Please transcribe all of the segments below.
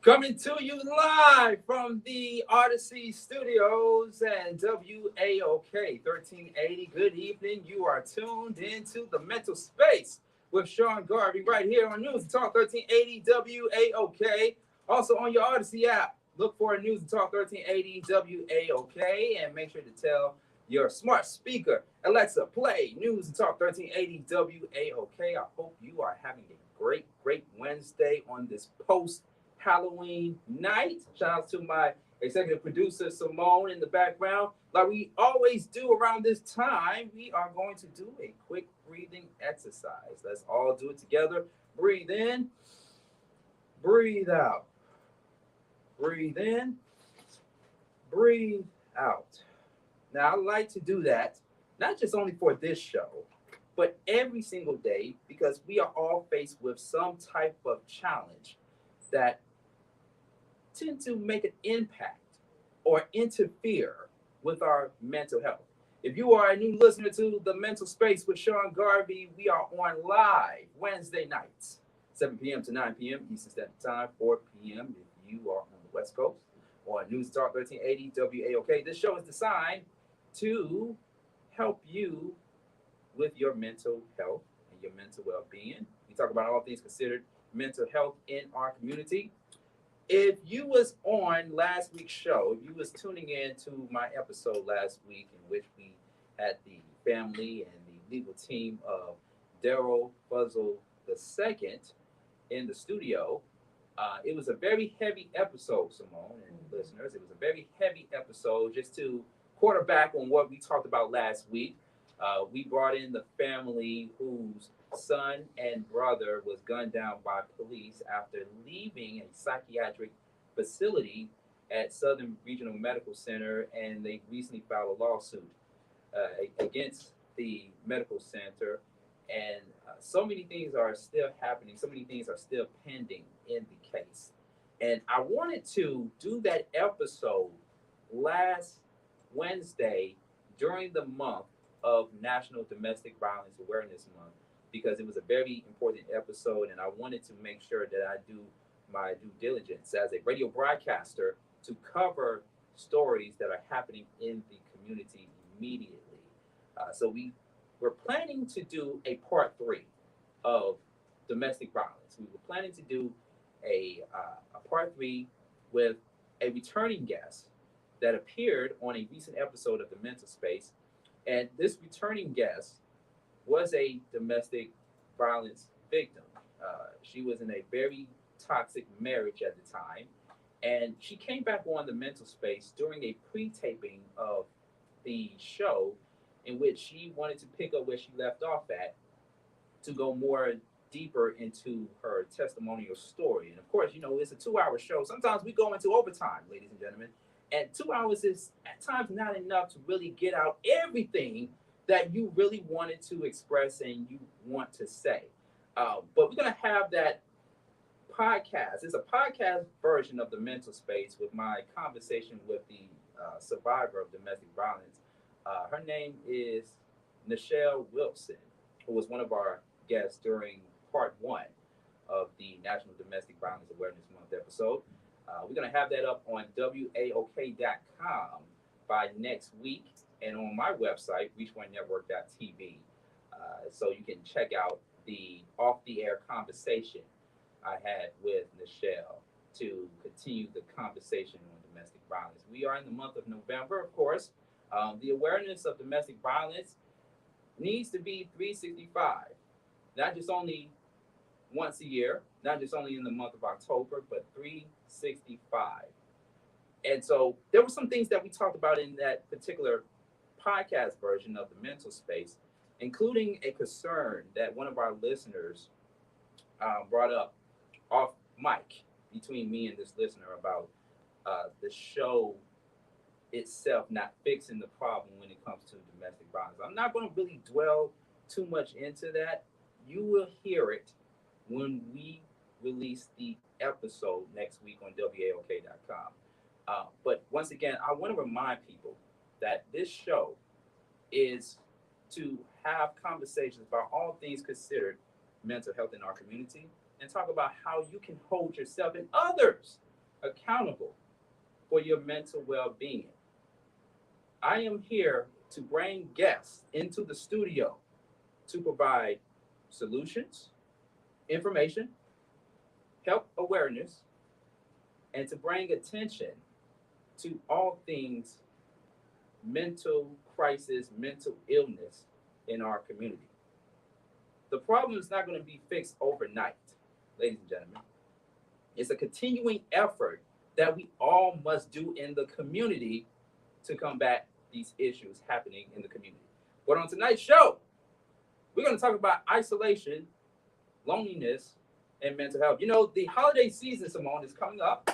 Coming to you live from the Odyssey Studios and WAOK 1380. Good evening. You are tuned into the mental space with Sean Garvey right here on News and Talk 1380 WAOK. Also on your Odyssey app, look for News and Talk 1380 WAOK and make sure to tell your smart speaker, Alexa, play News and Talk 1380 WAOK. I hope you are having a great Wednesday on this Halloween night. Shout out to my executive producer Simone in the background. Like we always do around this time, we are going to do a quick breathing exercise. Let's all do it together. Breathe in, breathe out. Breathe in, breathe out. Now I like to do that, not just only for this show, but every single day, because we are all faced with some type of challenge that tend to make an impact or interfere with our mental health. If you are a new listener to The Mental Space with Sean Garvey, we are on live Wednesday nights, 7 p.m. to 9 p.m. Eastern Standard Time, 4 p.m. if you are on the West Coast, on News Talk 1380 WAOK. This show is designed to help you with your mental health and your mental well-being. We talk about all things considered mental health in our community. If you was on last week's show, if you was tuning in to my episode last week in which we had the family and the legal team of Daryl Fuzzle II in the studio, it was a very heavy episode, Simone and listeners. It was a very heavy episode. Just to quarterback on what we talked about last week, we brought in the family whose son and brother was gunned down by police after leaving a psychiatric facility at Southern Regional Medical Center, and they recently filed a lawsuit against the medical center. And so many things are still happening. So many things are still pending in the case. And I wanted to do that episode last Wednesday during the month of National Domestic Violence Awareness Month, because it was a very important episode, and I wanted to make sure that I do my due diligence as a radio broadcaster to cover stories that are happening in the community immediately. So we were planning to do a part 3 of domestic violence. We were planning to do a part 3 with a returning guest that appeared on a recent episode of The Mental Space. And this returning guest was a domestic violence victim. She was in a very toxic marriage at the time. And she came back on The Mental Space during a pre-taping of the show in which she wanted to pick up where she left off at to go more deeper into her testimonial story. And of course, you know, it's a 2-hour show. Sometimes we go into overtime, ladies and gentlemen. And 2 hours is at times not enough to really get out everything that you really wanted to express and you want to say. But we're going to have that podcast. It's a podcast version of The Mental Space with my conversation with the survivor of domestic violence. Her name is Nichelle Wilson, who was one of our guests during part 1 of the National Domestic Violence Awareness Month episode. We're going to have that up on WAOK.com by next week and on my website, reachonenetwork.tv. So you can check out the off-the-air conversation I had with Nichelle to continue the conversation on domestic violence. We are in the month of November, of course. The awareness of domestic violence needs to be 365, not just only once a year, not just only in the month of October, but 365. And so there were some things that we talked about in that particular podcast version of The Mental Space, including a concern that one of our listeners brought up off mic between me and this listener about the show itself not fixing the problem when it comes to domestic violence. I'm not going to really dwell too much into that. You will hear it when we release the episode next week on WAOK.com. But once again, I want to remind people that this show is to have conversations about all things considered mental health in our community and talk about how you can hold yourself and others accountable for your mental well-being. I am here to bring guests into the studio to provide solutions, information, help awareness, and to bring attention to all things mental crisis, mental illness in our community. The problem is not going to be fixed overnight, ladies and gentlemen. It's a continuing effort that we all must do in the community to combat these issues happening in the community. But on tonight's show, we're going to talk about isolation, loneliness, and mental health. You know, the holiday season, Simone, is coming up,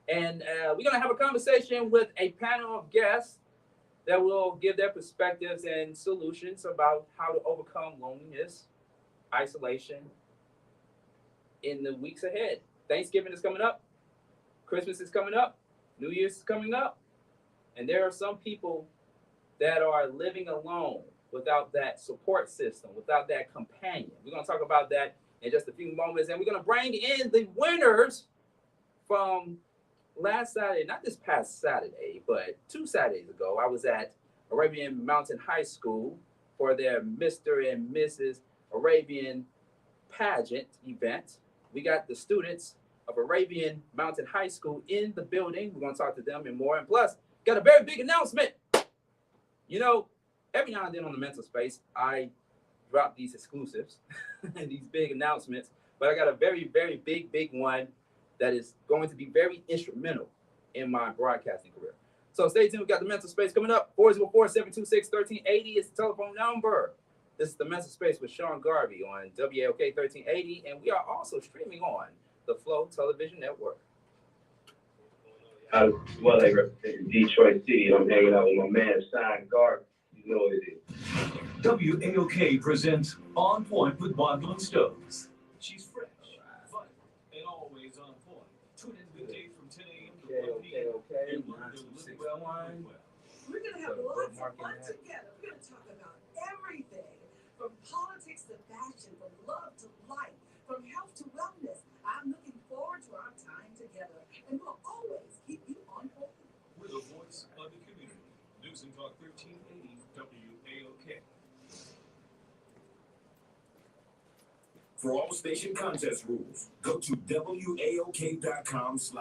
and we're going to have a conversation with a panel of guests that will give their perspectives and solutions about how to overcome loneliness, isolation in the weeks ahead. Thanksgiving is coming up, Christmas is coming up, New Year's is coming up, and there are some people that are living alone without that support system, without that companion. We're going to talk about that in just a few moments, and we're going to bring in the winners from last Saturday, not this past Saturday, but 2 Saturdays ago. I was at Arabian Mountain High School for their Mr. and Mrs. Arabian pageant event. We got the students of Arabian Mountain High School in the building. We're going to talk to them and more. And plus, got a very big announcement. You know, every now and then on the mental space, I drop these exclusives and these big announcements, but I got a very, very big one that is going to be very instrumental in my broadcasting career. So stay tuned. We got the mental space coming up. 404-726-1380 is the telephone number. This is the mental space with Sean Garvey on WAOK 1380, and we are also streaming on the Flow Television Network. Well, they represent Detroit City. I'm hanging out with my man, Sean Garvey. You know what it is. WAOK presents On Point with Bondlin Stokes. She's fresh, vital, and always on point. Tune in weekdays from 10 a.m. to 1 p.m. Okay. We're going to have lots of fun together. We're going to talk about everything from politics to fashion, from love to life, from health to wellness. I'm looking forward to our time together, and we'll always keep you on point. We're the voice of the community. News and Talk 1380 WAOK. For all station contest rules, go to WAOK.com/rules.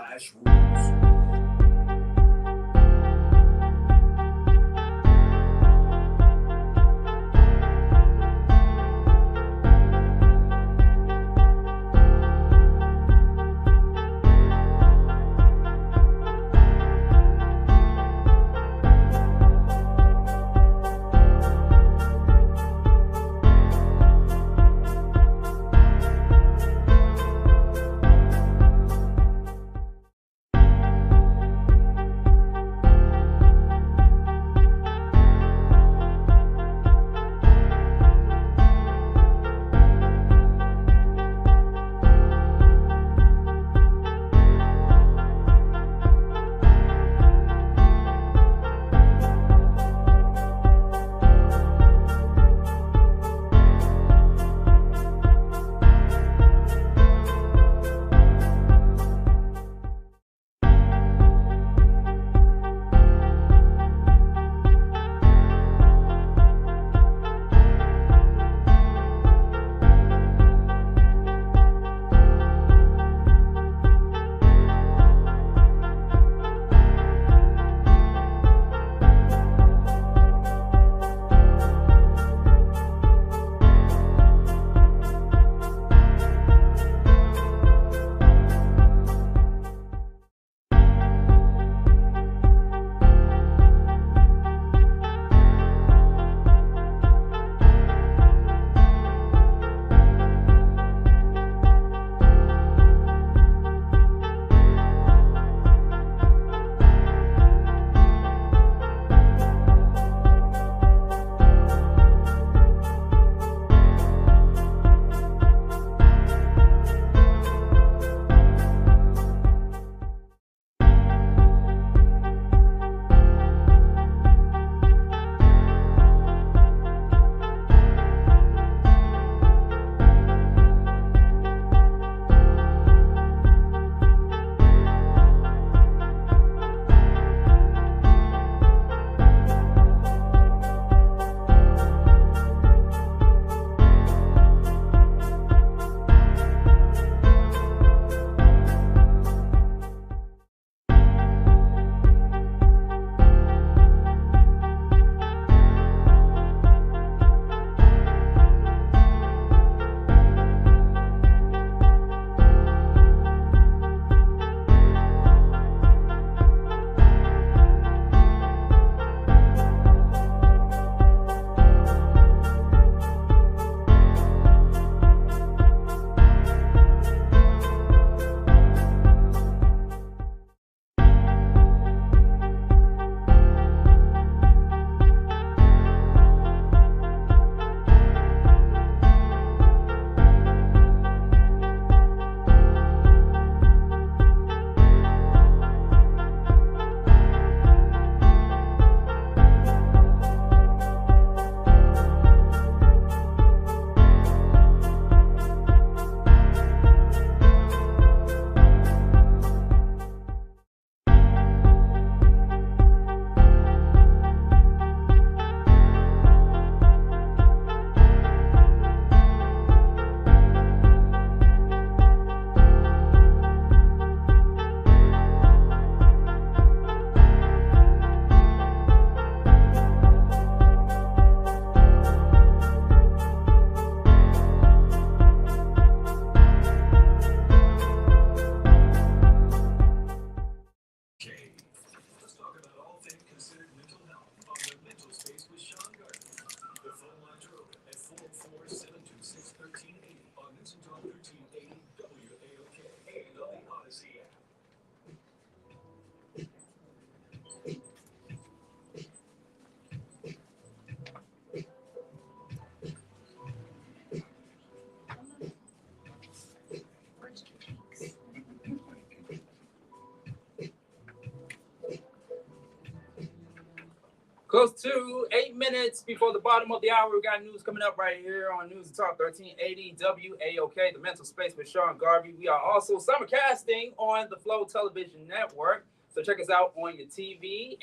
Close to 8 minutes before the bottom of the hour. We got news coming up right here on News and Talk 1380 WAOK, the mental space with Sean Garvey. We are also simulcasting on the Flow Television Network. So check us out on your TV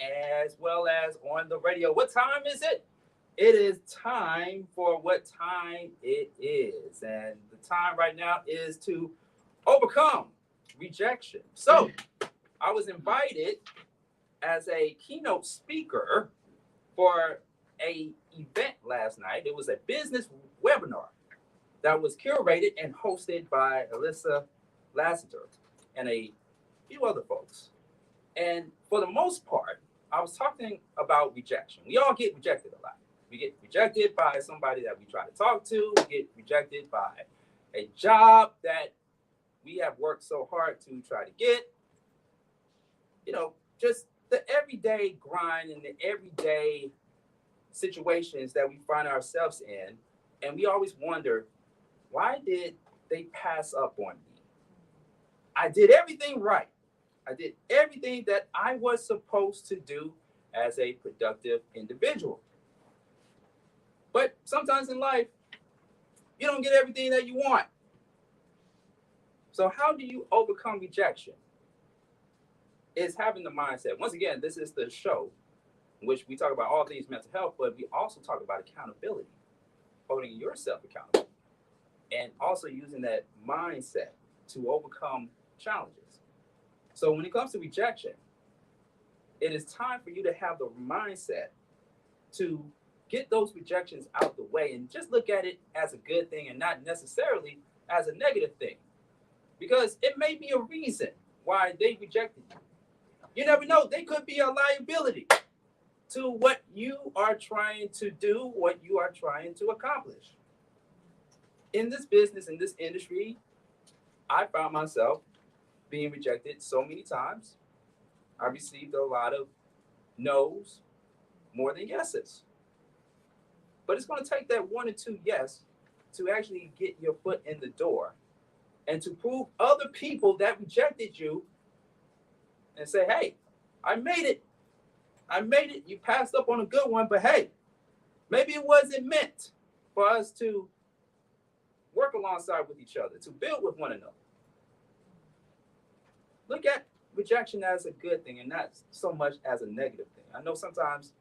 as well as on the radio. What time is it? It is time for what time it is. And the time right now is to overcome rejection. So I was invited as a keynote speaker for a event last night. It was a business webinar that was curated and hosted by Alyssa Lassiter and a few other folks. And for the most part, I was talking about rejection. We all get rejected a lot. We get rejected by somebody that we try to talk to. We get rejected by a job that we have worked so hard to try to get. You know, just the everyday grind and the everyday situations that we find ourselves in. And we always wonder, why did they pass up on me? I did everything right. I did everything that I was supposed to do as a productive individual. But sometimes in life, you don't get everything that you want. So how do you overcome rejection? It's having the mindset. Once again, this is the show in which we talk about all things mental health, but we also talk about accountability, holding yourself accountable, and also using that mindset to overcome challenges. So when it comes to rejection, it is time for you to have the mindset to get those rejections out the way and just look at it as a good thing and not necessarily as a negative thing. Because it may be a reason why they rejected you. You never know. They could be a liability to what you are trying to do, what you are trying to accomplish. In this business, in this industry, I found myself being rejected so many times. I received a lot of no's more than yeses. But it's going to take that 1 or 2 yes to actually get your foot in the door and to prove other people that rejected you and say, hey, I made it. I made it. You passed up on a good one, but hey, maybe it wasn't meant for us to work alongside with each other, to build with one another. Look at rejection as a good thing and not so much as a negative thing. I know sometimes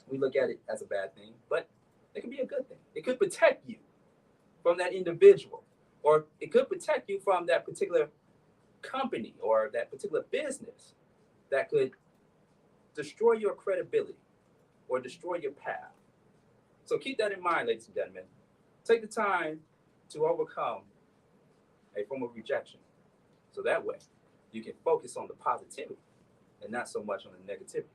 we look at it as a bad thing, but it can be a good thing. It could protect you from that individual, or it could protect you from that particular company or that particular business that could destroy your credibility or destroy your path. So keep that in mind, ladies and gentlemen. Take the time to overcome a form of rejection. So that way you can focus on the positivity and not so much on the negativity.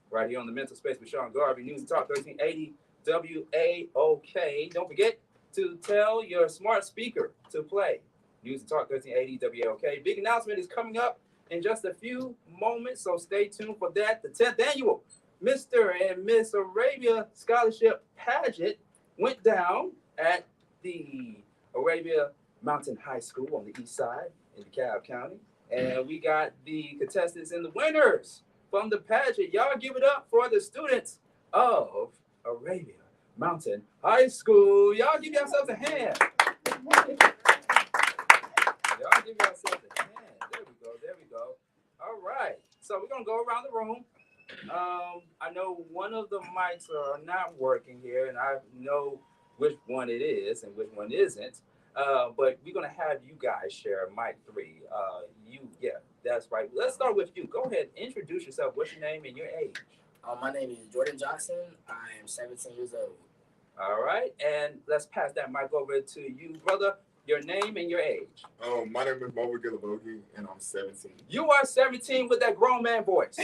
Right here on the Mental Space with Sean Garvey, News and Talk 1380 WAOK. Don't forget to tell your smart speaker to play News and Talk 1380 WAOK. Big announcement is coming up in just a few moments, so stay tuned for that. The 10th annual Mr. and Miss Arabia Scholarship Pageant went down at the Arabia Mountain High School on the east side in DeKalb County. And we got the contestants and the winners from the pageant. Y'all give it up for the students of Arabia Mountain High School. Y'all give yourselves a hand. Y'all give yourselves a hand. There we go. All right. So we're going to go around the room. I know one of the mics are not working here, and I know which one it is and which one isn't. But we're going to have you guys share mic 3. Yeah, that's right. Let's start with you. Go ahead. Introduce yourself. What's your name and your age? My name is Jordan Johnson. I am 17 years old. All right. And let's pass that mic over to you, brother. Your name and your age. My name is Mo Gillibogi, and I'm 17. You are 17 with that grown man voice.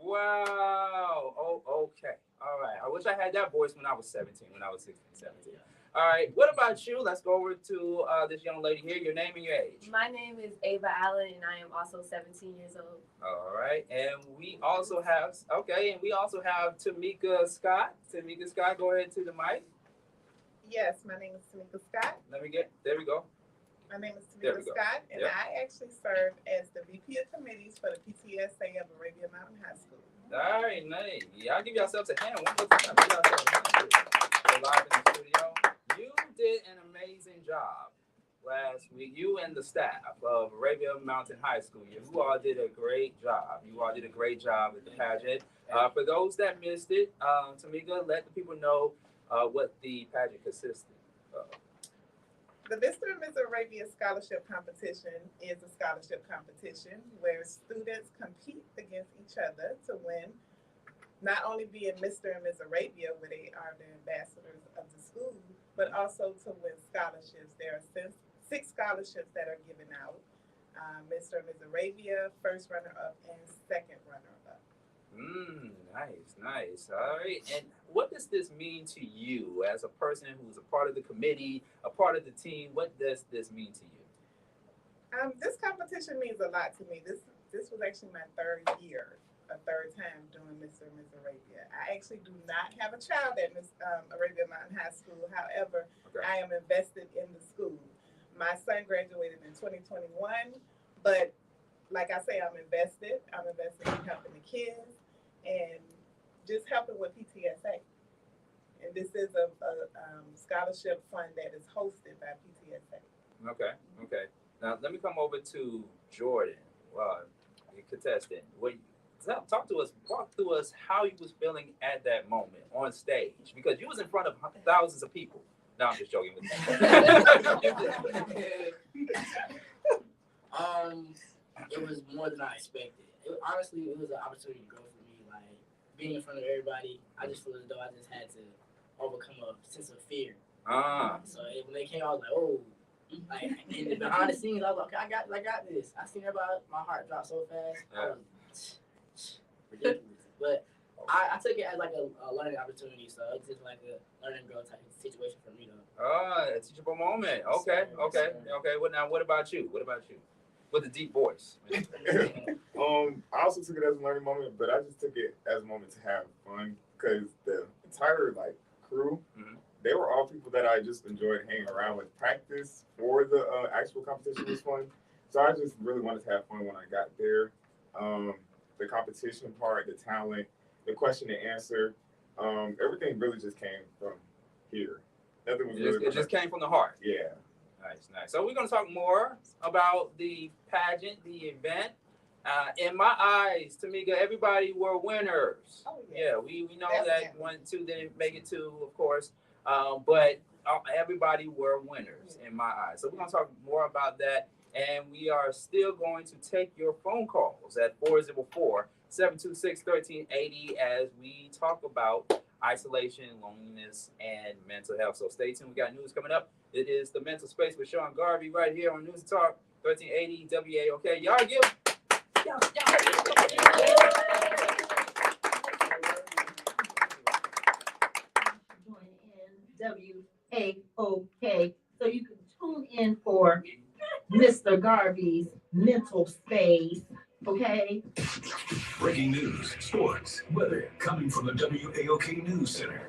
Wow. Oh, okay. All right. I wish I had that voice when I was 17, when I was 16, 17. All right. What about you? Let's go over to this young lady here. Your name and your age. My name is Ava Allen, and I am also 17 years old. All right. And we also have, Tamika Scott. Tamika Scott, go ahead to the mic. Yes, my name is Tamika Scott. There we go. My name is There Tamika we go. Scott, and Yep. I actually serve as the VP of Committees for the PTSA of Arabia Mountain High School. All right, nice. Y'all give yourselves a hand. One more time. Give yourselves a hand. We're live in the studio. You did an amazing job last week. You and the staff of Arabia Mountain High School. You all did a great job. You all did a great job at the pageant. For those that missed it, Tamika, let the people know what the pageant consisted of. The Mr. and Ms. Arabia Scholarship Competition is a scholarship competition where students compete against each other to win, not only being Mr. and Ms. Arabia, where they are the ambassadors of the school, but also to win scholarships. There are 6 scholarships that are given out. Mr. and Ms. Arabia, first runner-up, and second runner-up. Nice. All right. And what does this mean to you as a person who's a part of the committee, a part of the team? What does this mean to you? This competition means a lot to me. This was actually my third time doing Mr. and Ms. Arabia. I actually do not have a child at Arabia Mountain High School. However, Okay. I am invested in the school. My son graduated in 2021, but like I say, I'm invested. I'm invested in helping the kids and just helping with PTSA. And this is a scholarship fund that is hosted by PTSA. Okay. Now let me come over to Jordan, contestant. Walk through us how you was feeling at that moment on stage, because you was in front of thousands of people. No, I'm just joking with It was more than I expected. Honestly, it was an opportunity to grow for me. Like, being in front of everybody, I just feel as though I just had to overcome a sense of fear. So when they came, I was like, oh. Like, and behind the scenes, I was like, okay, I got this. I seen everybody, my heart drop so fast. I was ridiculous. But I took it as like a learning opportunity. So it's just like a learn and grow type of situation for me, though. A teachable moment. Okay. Well, what about you? With a deep voice. I also took it as a learning moment, but I just took it as a moment to have fun, because the entire crew, they were all people that I just enjoyed hanging around with. Practice for the actual competition was fun, so I just really wanted to have fun when I got there. The competition part, the talent, the question and answer, everything really just came from here. Nothing was It just came from the heart. Yeah. Nice. So we're going to talk more about the pageant, the event. In my eyes, Tamika, everybody were winners. Oh, yeah. We know Definitely. that 1, 2 didn't make it to, of course, but everybody were winners in my eyes. So we're going to talk more about that, and we are still going to take your phone calls at 404-726-1380 as we talk about isolation, loneliness, and mental health. So stay tuned. We got news coming up. It is The Mental Space with Sean Garvey right here on News Talk 1380 WAOK. Y'all give. Join in WAOK so you can tune in for Mr. Garvey's Mental Space. Okay. Breaking news, sports, weather, coming from the WAOK News Center.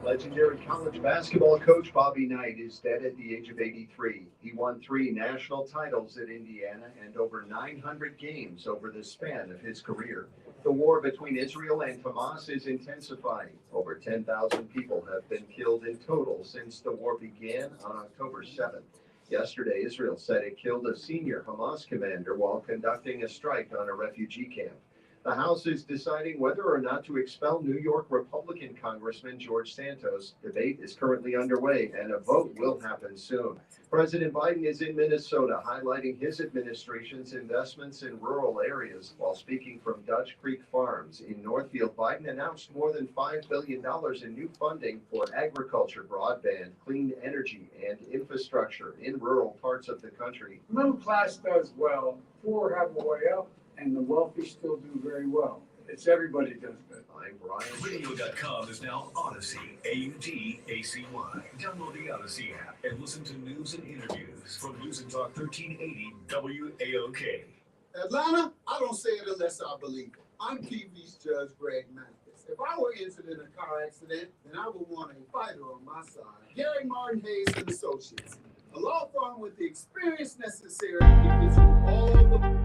Legendary college basketball coach Bobby Knight is dead at the age of 83. He won 3 national titles at Indiana and over 900 games over the span of his career. The war between Israel and Hamas is intensifying. Over 10,000 people have been killed in total since the war began on October 7th. Yesterday, Israel said it killed a senior Hamas commander while conducting a strike on a refugee camp. The House is deciding whether or not to expel New York Republican Congressman George Santos. Debate is currently underway, and a vote will happen soon. President Biden is in Minnesota, highlighting his administration's investments in rural areas. While speaking from Dutch Creek Farms in Northfield, Biden announced more than $5 billion in new funding for agriculture, broadband, clean energy, and infrastructure in rural parts of the country. Middle class does well, poor have a way up, and the wealthy still do very well. It's everybody does good. I'm Brian. Radio.com is now Odyssey, AUDACY. Download the Odyssey app and listen to news and interviews from News and Talk 1380 WAOK. Atlanta, I don't say it unless I believe it. I'm TV's Judge Greg Mathis, If I were injured in a car accident, then I would want a fighter on my side. Gary Martin Hayes and Associates, a law firm with the experience necessary to get you all the...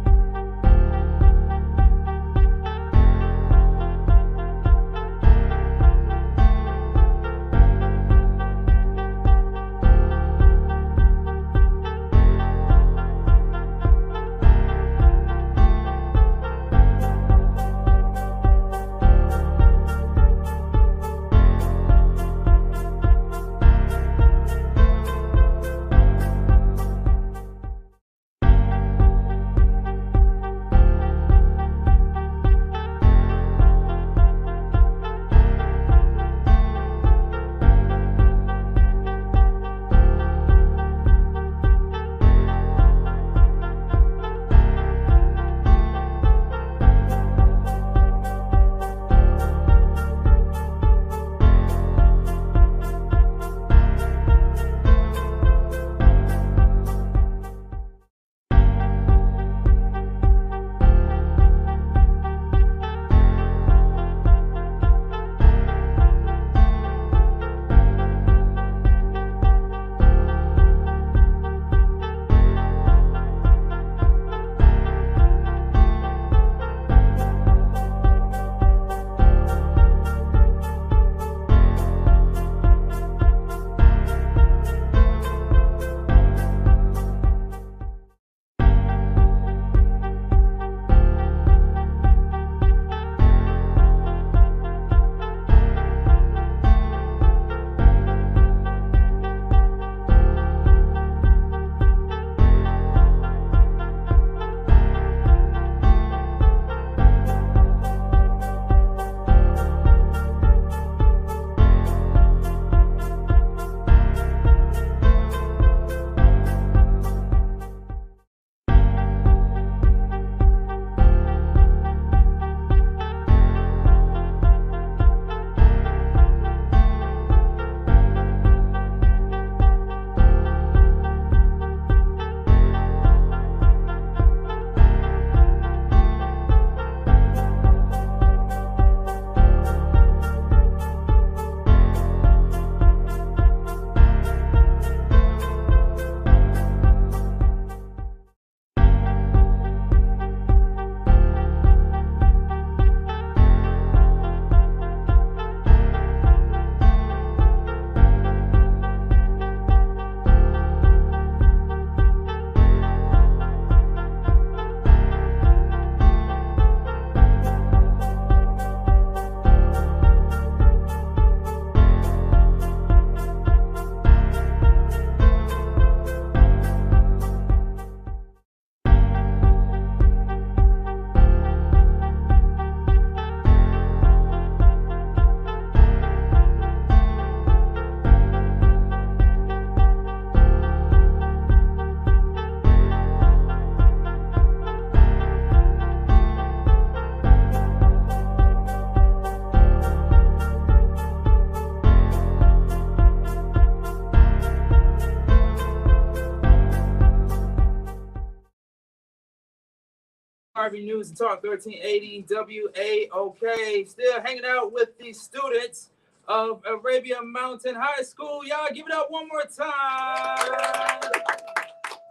Garvey News and Talk 1380 WAOK. Still hanging out with the students of Arabia Mountain High School. Y'all give it up one more time.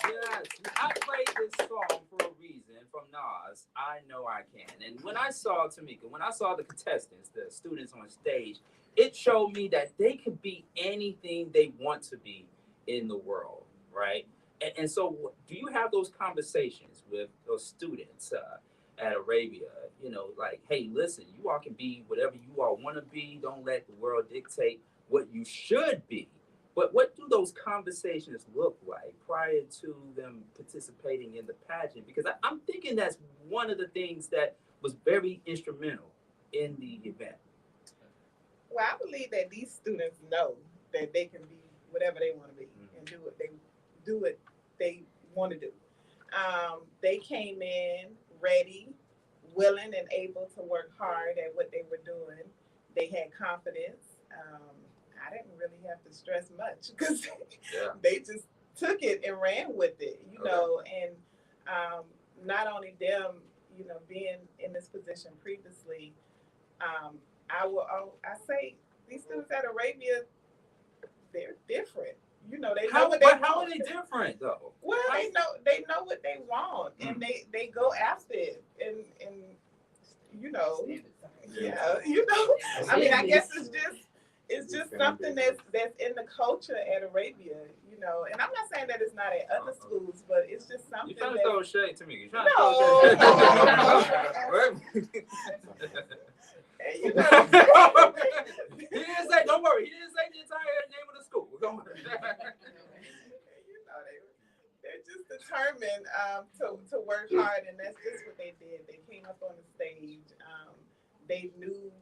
Yes, I played this song for a reason from Nas. I Know I Can. And when I saw Tamika, when I saw the contestants, the students on stage, it showed me that they could be anything they want to be in the world, right? And so do you have those conversations with those students at Arabia, you know, like, hey, listen, you all can be whatever you all want to be. Don't let the world dictate what you should be. But what do those conversations look like prior to them participating in the pageant? Because I'm thinking that's one of the things that was very instrumental in the event. Well, I believe that these students know that they can be whatever they want to be and do what they want to do. They came in ready, willing, and able to work hard at what they were doing. They had confidence. I didn't really have to stress much because they just took it and ran with it, you know, and not only them, you know, being in this position previously, I say these students at Arabia, they're different. You know, they know How, what but they how want. are they different though? Well, they know what they want, and they go after it, and you know, yeah, you know. I mean, I guess it's just something that's in the culture at Arabia, you know. And I'm not saying that it's not at other schools, but it's just something. You trying to throw shade to me? You trying to No. throw shade? You know, He didn't say. Don't worry. He didn't say the entire name of the school. Don't worry. you know, they're just determined to work hard, and that's just what they did. They came up on the stage. They knew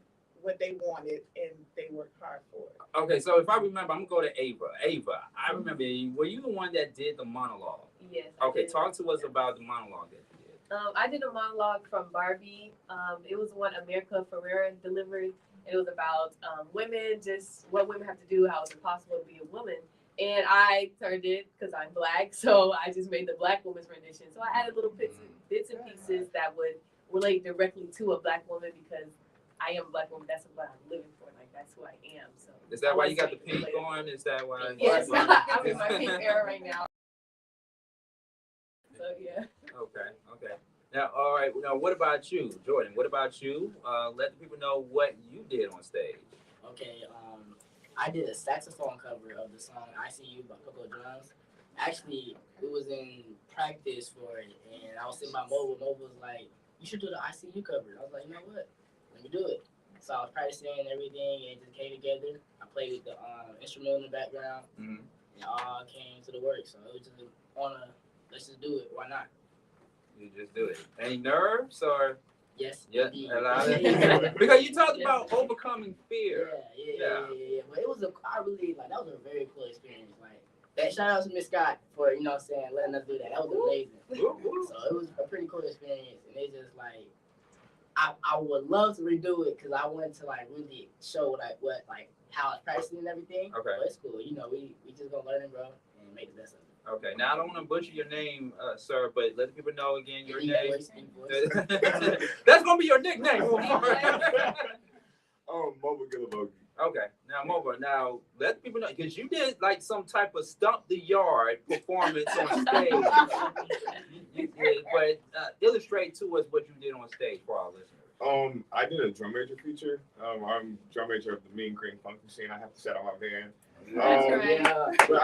what they wanted, and they worked hard for it. Okay, so if I remember, I'm gonna go to Ava. Ava, I remember. Were you the one that did the monologue? Yes. Okay, talk to us about the monologue that you did. I did a monologue from Barbie. It was one America Ferrera delivered. It was about women, just what women have to do, how it's impossible to be a woman. And I turned it, because I'm Black, so I just made the Black woman's rendition. So I added little bits and pieces that would relate directly to a Black woman, because I am a Black woman. That's what I'm living for. Like, that's who I am. So Is that why you got the pink on? Is that why? Yes, I'm in my pink era right now. So yeah. Okay. Now, all right. Now, what about you, Jordan? What about you? Let the people know what you did on stage. Okay. I did a saxophone cover of the song "ICU" by Coco Drums. Actually, we was in practice for it, and I was sitting by Mobile. Mobile was like, "You should do the ICU cover." I was like, "You know what? Let me do it." So I was practicing and everything, and it just came together. I played with the instrumental in the background, and it all came to the work. So it was just let's just do it. Why not? You just do it. Any nerves or? Yes. Yeah. Because you talked about overcoming fear. Yeah. But it was that was a very cool experience. Like that. Shout out to Miss Scott for letting us do that. That was amazing. So it was a pretty cool experience, and it's just like I would love to redo it, because I wanted to really show how I was practicing and everything. Okay. But it's cool. We just gonna learn and grow and make the best of it. Okay, now I don't want to butcher your name, sir, but let the people know again your name. That's gonna be your nickname. Mobile Gillavogi. Okay, now Mobile. Now let the people know, because you did some type of stump the yard performance on stage. you did, but illustrate to us what you did on stage for our listeners. I did a drum major feature. I'm drum major of the Mean Green Funk Machine. I have to shout out my band. That's right. But I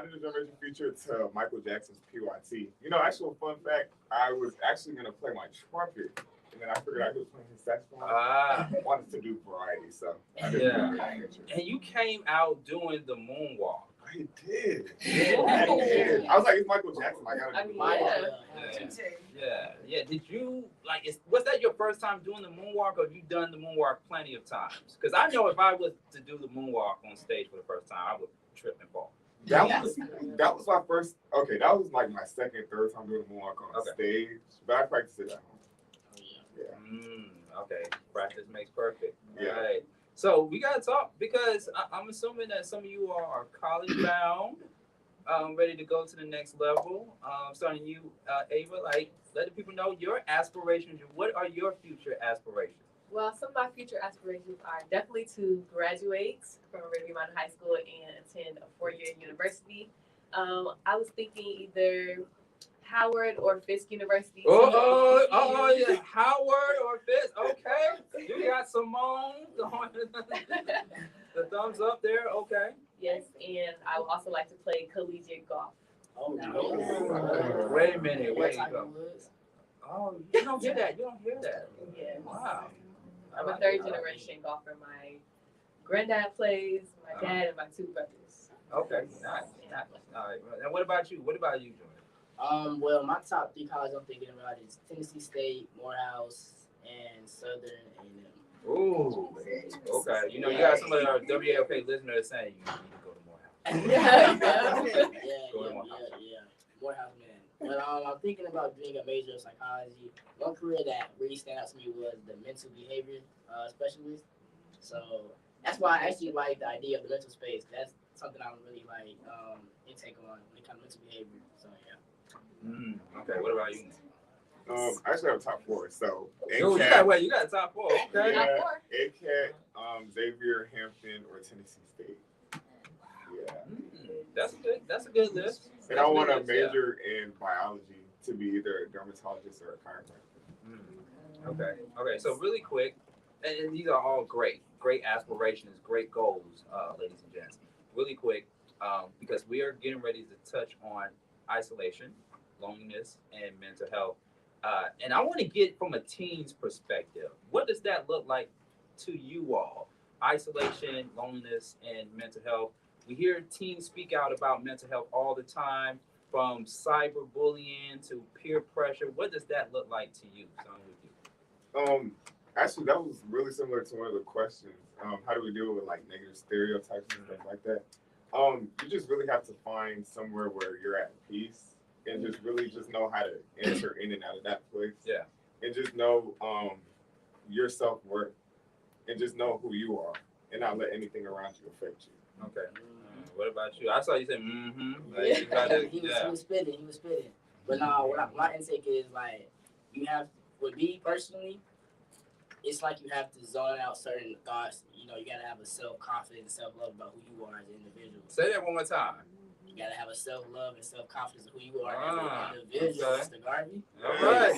did a drum major feature to Michael Jackson's PYT. Actual fun fact, I was actually going to play my trumpet, and then I figured I was playing his saxophone. I wanted to do variety, so I did And you came out doing the moonwalk. I did. I was like, it's Michael Jackson. I gotta do Yeah. Did you was that your first time doing the moonwalk, or have you done the moonwalk plenty of times? Because I know if I was to do the moonwalk on stage for the first time, I would trip and fall. That was my first. Okay, that was like my second, third time doing the moonwalk on stage, but I practiced it at home. Okay, practice makes perfect. Yeah. All right. So we gotta talk, because I'm assuming that some of you are college bound, ready to go to the next level. Starting you, Ava, let the people know your aspirations. What are your future aspirations? Well, some of my future aspirations are definitely to graduate from Arabia Mountain High School and attend a 4-year university. I was thinking either Howard or Fisk University. Yeah, Howard or Fisk. Okay, you got Simone. The thumbs up there. Okay. Yes, and I would also like to play collegiate golf. Oh, no. Wait a minute. Wait. Oh, you don't hear that. Yeah. Wow. I'm a third generation golfer. My granddad plays, my dad, and my 2 brothers. Okay, nice. All right. And what about you? What about you, Jordan? Well, my top 3 colleges I'm thinking about is Tennessee State, Morehouse, and Southern A&M. Ooh. Okay. You got some of our WAOK listeners saying you need to go to Morehouse. Yeah. Morehouse, man. But I'm thinking about doing a major of psychology. One career that really stand out to me was the mental behavior specialist. So that's why I actually like the idea of the mental space. That's something I'm really intake on when it comes to mental behavior. So yeah. Okay. What about you? I actually have a top 4. So Oh, you got a top 4. Okay. Yeah, ACAT, Xavier, Hampton, or Tennessee State. Yeah. That's a good list. And I want to major in biology to be either a dermatologist or a chiropractor. Okay. So really quick, and these are all great aspirations, great goals, ladies and gents. Really quick, because we are getting ready to touch on isolation, loneliness, and mental health. And I want to get from a teen's perspective. What does that look like to you all? Isolation, loneliness, and mental health. We hear teens speak out about mental health all the time, from cyberbullying to peer pressure. What does that look like to you? Actually, that was really similar to one of the questions. How do we deal with like negative stereotypes and stuff like that? You just really have to find somewhere where you're at peace and just really just know how to enter in and out of that place. Yeah. And just know your self-worth and just know who you are and not let anything around you affect you. Okay. What about you? I saw you say, He was spitting. But no, my intake is like, you have, with me personally, it's like you have to zone out certain thoughts. You know, you gotta have a self-confidence, self-love about who you are as an individual. Say that one more time. You gotta have a self-love and self-confidence of who you are as an individual, Mr. Garvey. All right.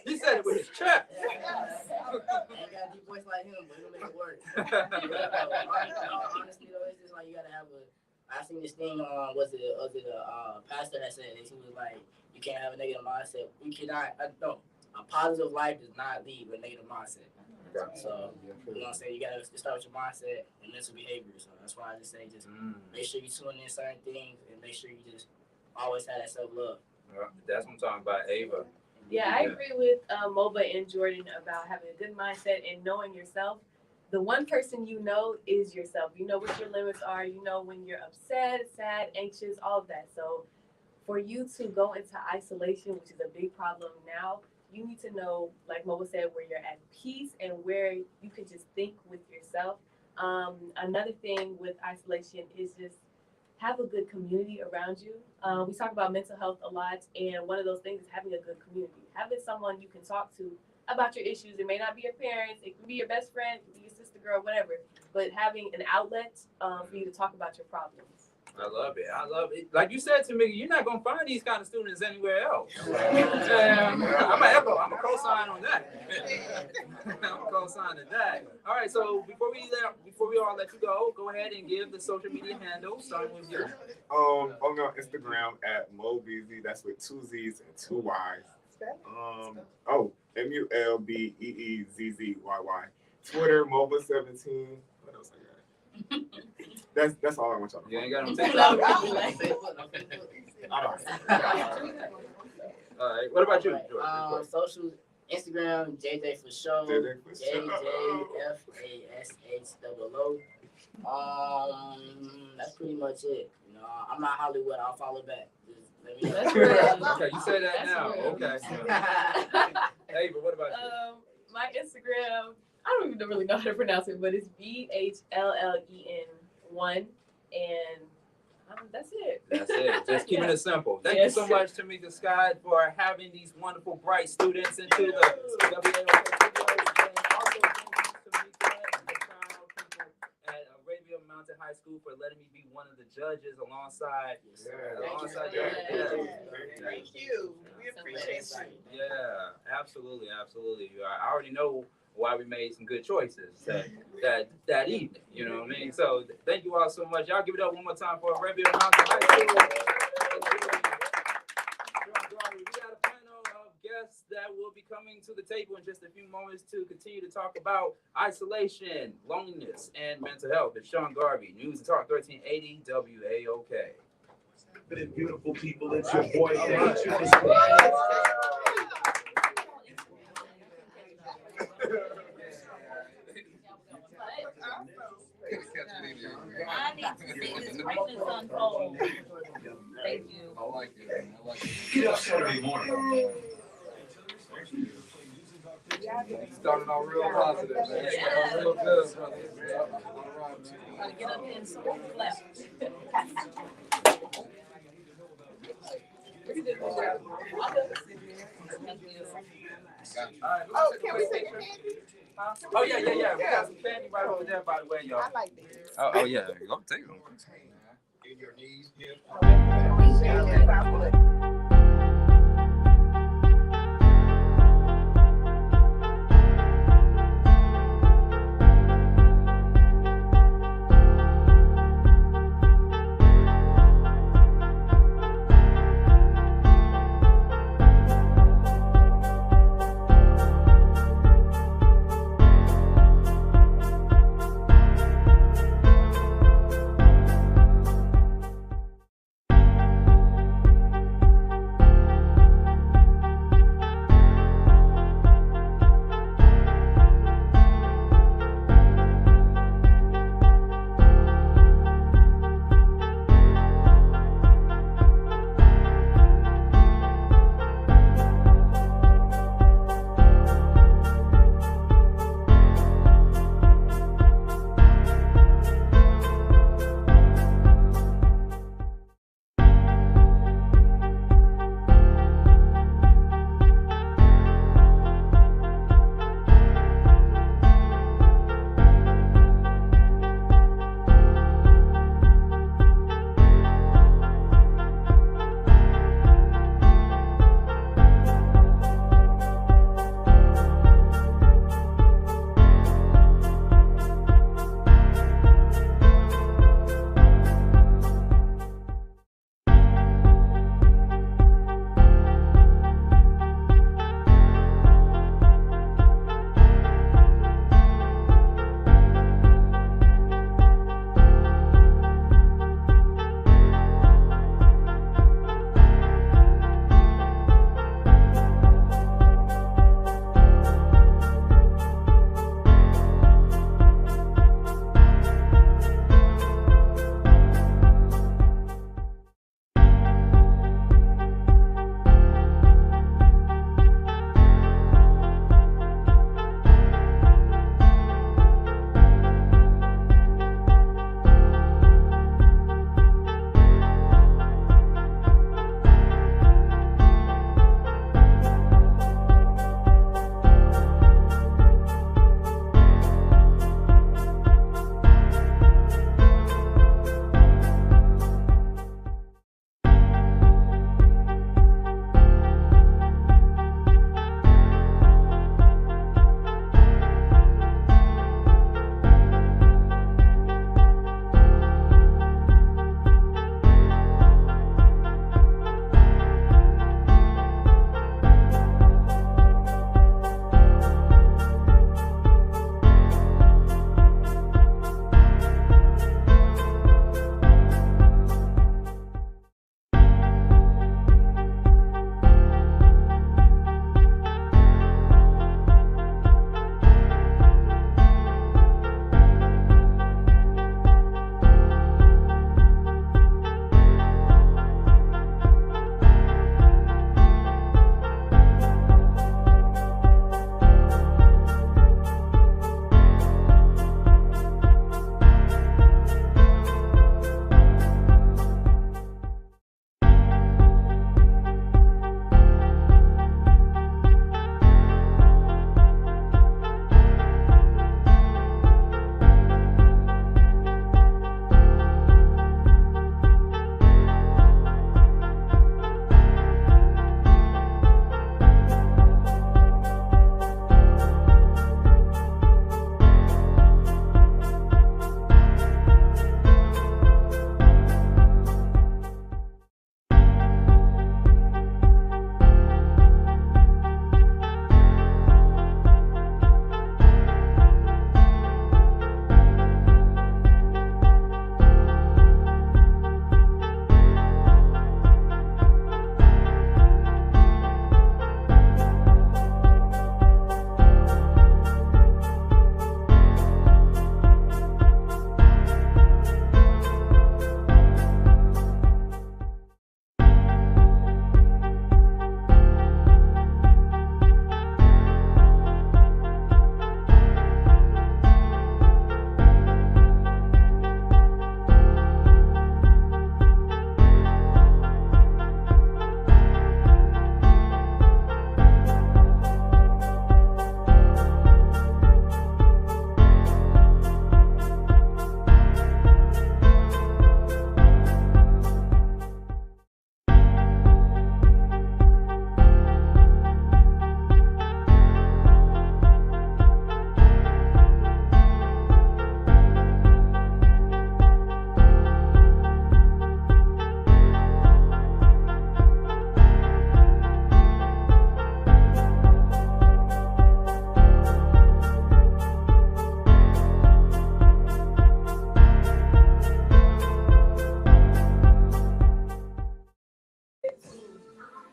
He said it with his chest. Ain't got a deep voice like him, but he'll make it work. Honestly though, it's just like you gotta have I seen this thing on, was it a pastor that said this? He was like, you can't have a negative mindset. A positive life does not lead with a negative mindset. So, you know what I'm saying? You gotta start with your mindset and mental behavior. So that's why I just say make sure you tune in certain things and make sure you just always have that self-love. That's what I'm talking about, Ava. Yeah, I agree with Moba and Jordan about having a good mindset and knowing yourself. The one person you know is yourself. You know what your limits are. You know when you're upset, sad, anxious, all of that. So for you to go into isolation, which is a big problem now, you need to know, like Moba said, where you're at peace and where you can just think with yourself. Another thing with isolation is just have a good community around you. We talk about mental health a lot, and one of those things is having a good community. Having someone you can talk to about your issues. It may not be your parents, it can be your best friend, it can be your sister, girl, whatever. But having an outlet for you to talk about your problems. I love it. Like you said to me, you're not gonna find these kind of students anywhere else. I'm a co-sign on that. I'm a co-sign on that. All right, so before we all let you go ahead and give the social media handle, starting with you. I'm on Instagram at MoBeezy. That's with 2 Z's and 2 Y's. MULBEEZZYY. Twitter, Moba17. What else I got? That's all I want y'all to know. You ain't got no TikTok. All right. What about you, George? Socials, Instagram, JJ for show. JJFASHOO. That's pretty much it. You know, I'm not Hollywood. I'll follow back. That's right. Okay, you say that That's now. real. Okay. Hey, but what about you? My Instagram, I don't even really know how to pronounce it, but it's BHLLEN1, and that's it. That's it. Just keeping it simple. Thank you so much, Tamika Scott, for having these wonderful, bright students into the WAOK videos. And also, thank you, Tamika and the Child people at Arabia Mountain High School for letting me be one of the judges alongside. Thank you. We appreciate you. Yeah, absolutely. I already know why we made some good choices that evening. You know what I mean? So thank you all so much. Y'all give it up one more time for Arabia Mountain High School. We got a panel of guests that will be coming to the table in just a few moments to continue to talk about isolation, loneliness, and mental health. It's Sean Garvey, News and Talk 1380 WAOK. Good beautiful people, it's your boy. I need to see this greatness unfold. Thank you. I like it. Get up Saturday morning. Starting off real positive, man. Yes. Real good, brother. Gotta get up and support the left. Oh, can we take your candy? Oh yeah. We got some candy right over there, by the way, y'all. I like these. Oh yeah. Go take them. In your knees, hips.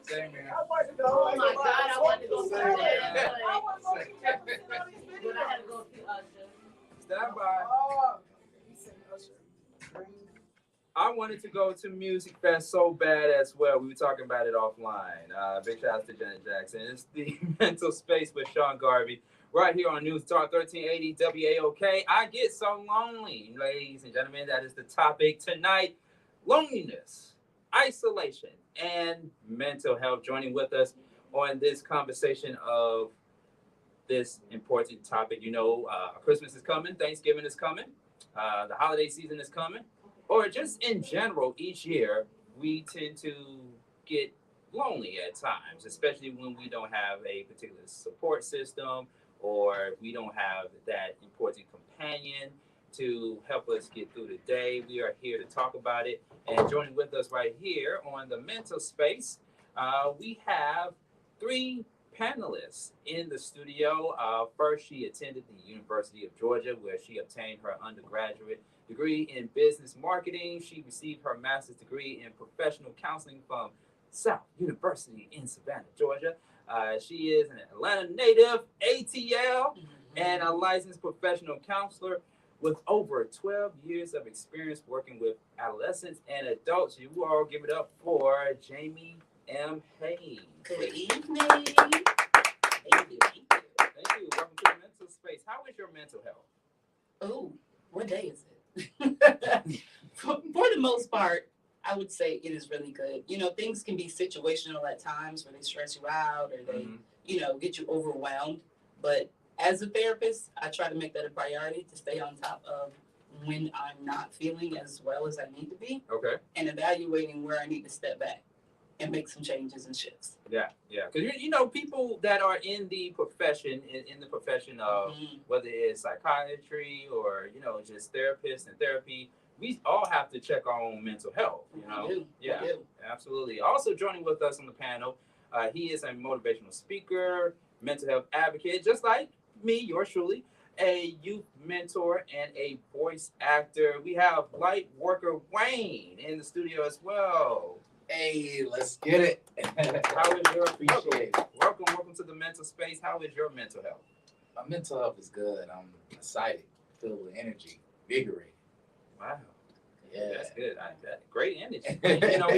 Same here. Oh my God, I wanted to go Same here. But I had to go see Usher. Stand by. I wanted to go to Music Fest so bad as well. We were talking about it offline. Big shout out to Janet Jackson. It's the Mental Space with Sean Garvey right here on News Talk 1380 WAOK. I get so lonely, ladies and gentlemen. That is the topic tonight. Loneliness, isolation, and mental health. Joining with us on this conversation of this important topic. You know, Christmas is coming, Thanksgiving is coming, the holiday season is coming, or just in general, each year, we tend to get lonely at times, especially when we don't have a particular support system or we don't have that important companion to help us get through the day. We are here to talk about it. And joining with us right here on the Mental Space, we have 3 panelists in the studio. First, she attended the University of Georgia, where she obtained her undergraduate degree in business marketing. She received her master's degree in professional counseling from South University in Savannah, Georgia. She is an Atlanta native, ATL, and a licensed professional counselor with over 12 years of experience working with adolescents and adults. You all give it up for Jamie M. Hayes. Good evening. Thank you. Thank you. Welcome to the Mental Space. How is your mental health? Oh, what day is it? For the most part, I would say it is really good. You know, things can be situational at times where they stress you out or they, you know, get you overwhelmed. But as a therapist, I try to make that a priority to stay on top of when I'm not feeling as well as I need to be. Okay. And evaluating where I need to step back and make some changes and shifts. Yeah. Because, you know, people that are in the profession, in the profession of whether it's psychiatry or, you know, just therapists and therapy, we all have to check our own mental health, you know? We do. Yeah, We do. absolutely. Also joining with us on the panel, he is a motivational speaker, mental health advocate, just like me, yours truly, a youth mentor, and a voice actor. We have light worker Wayne in the studio as well. Hey, let's get it. How is your Appreciate it. welcome to the Mental Space? How is your mental health? My mental health is good. I'm excited, filled with energy, invigorated. Wow. Yeah. That's good. Great energy. You know,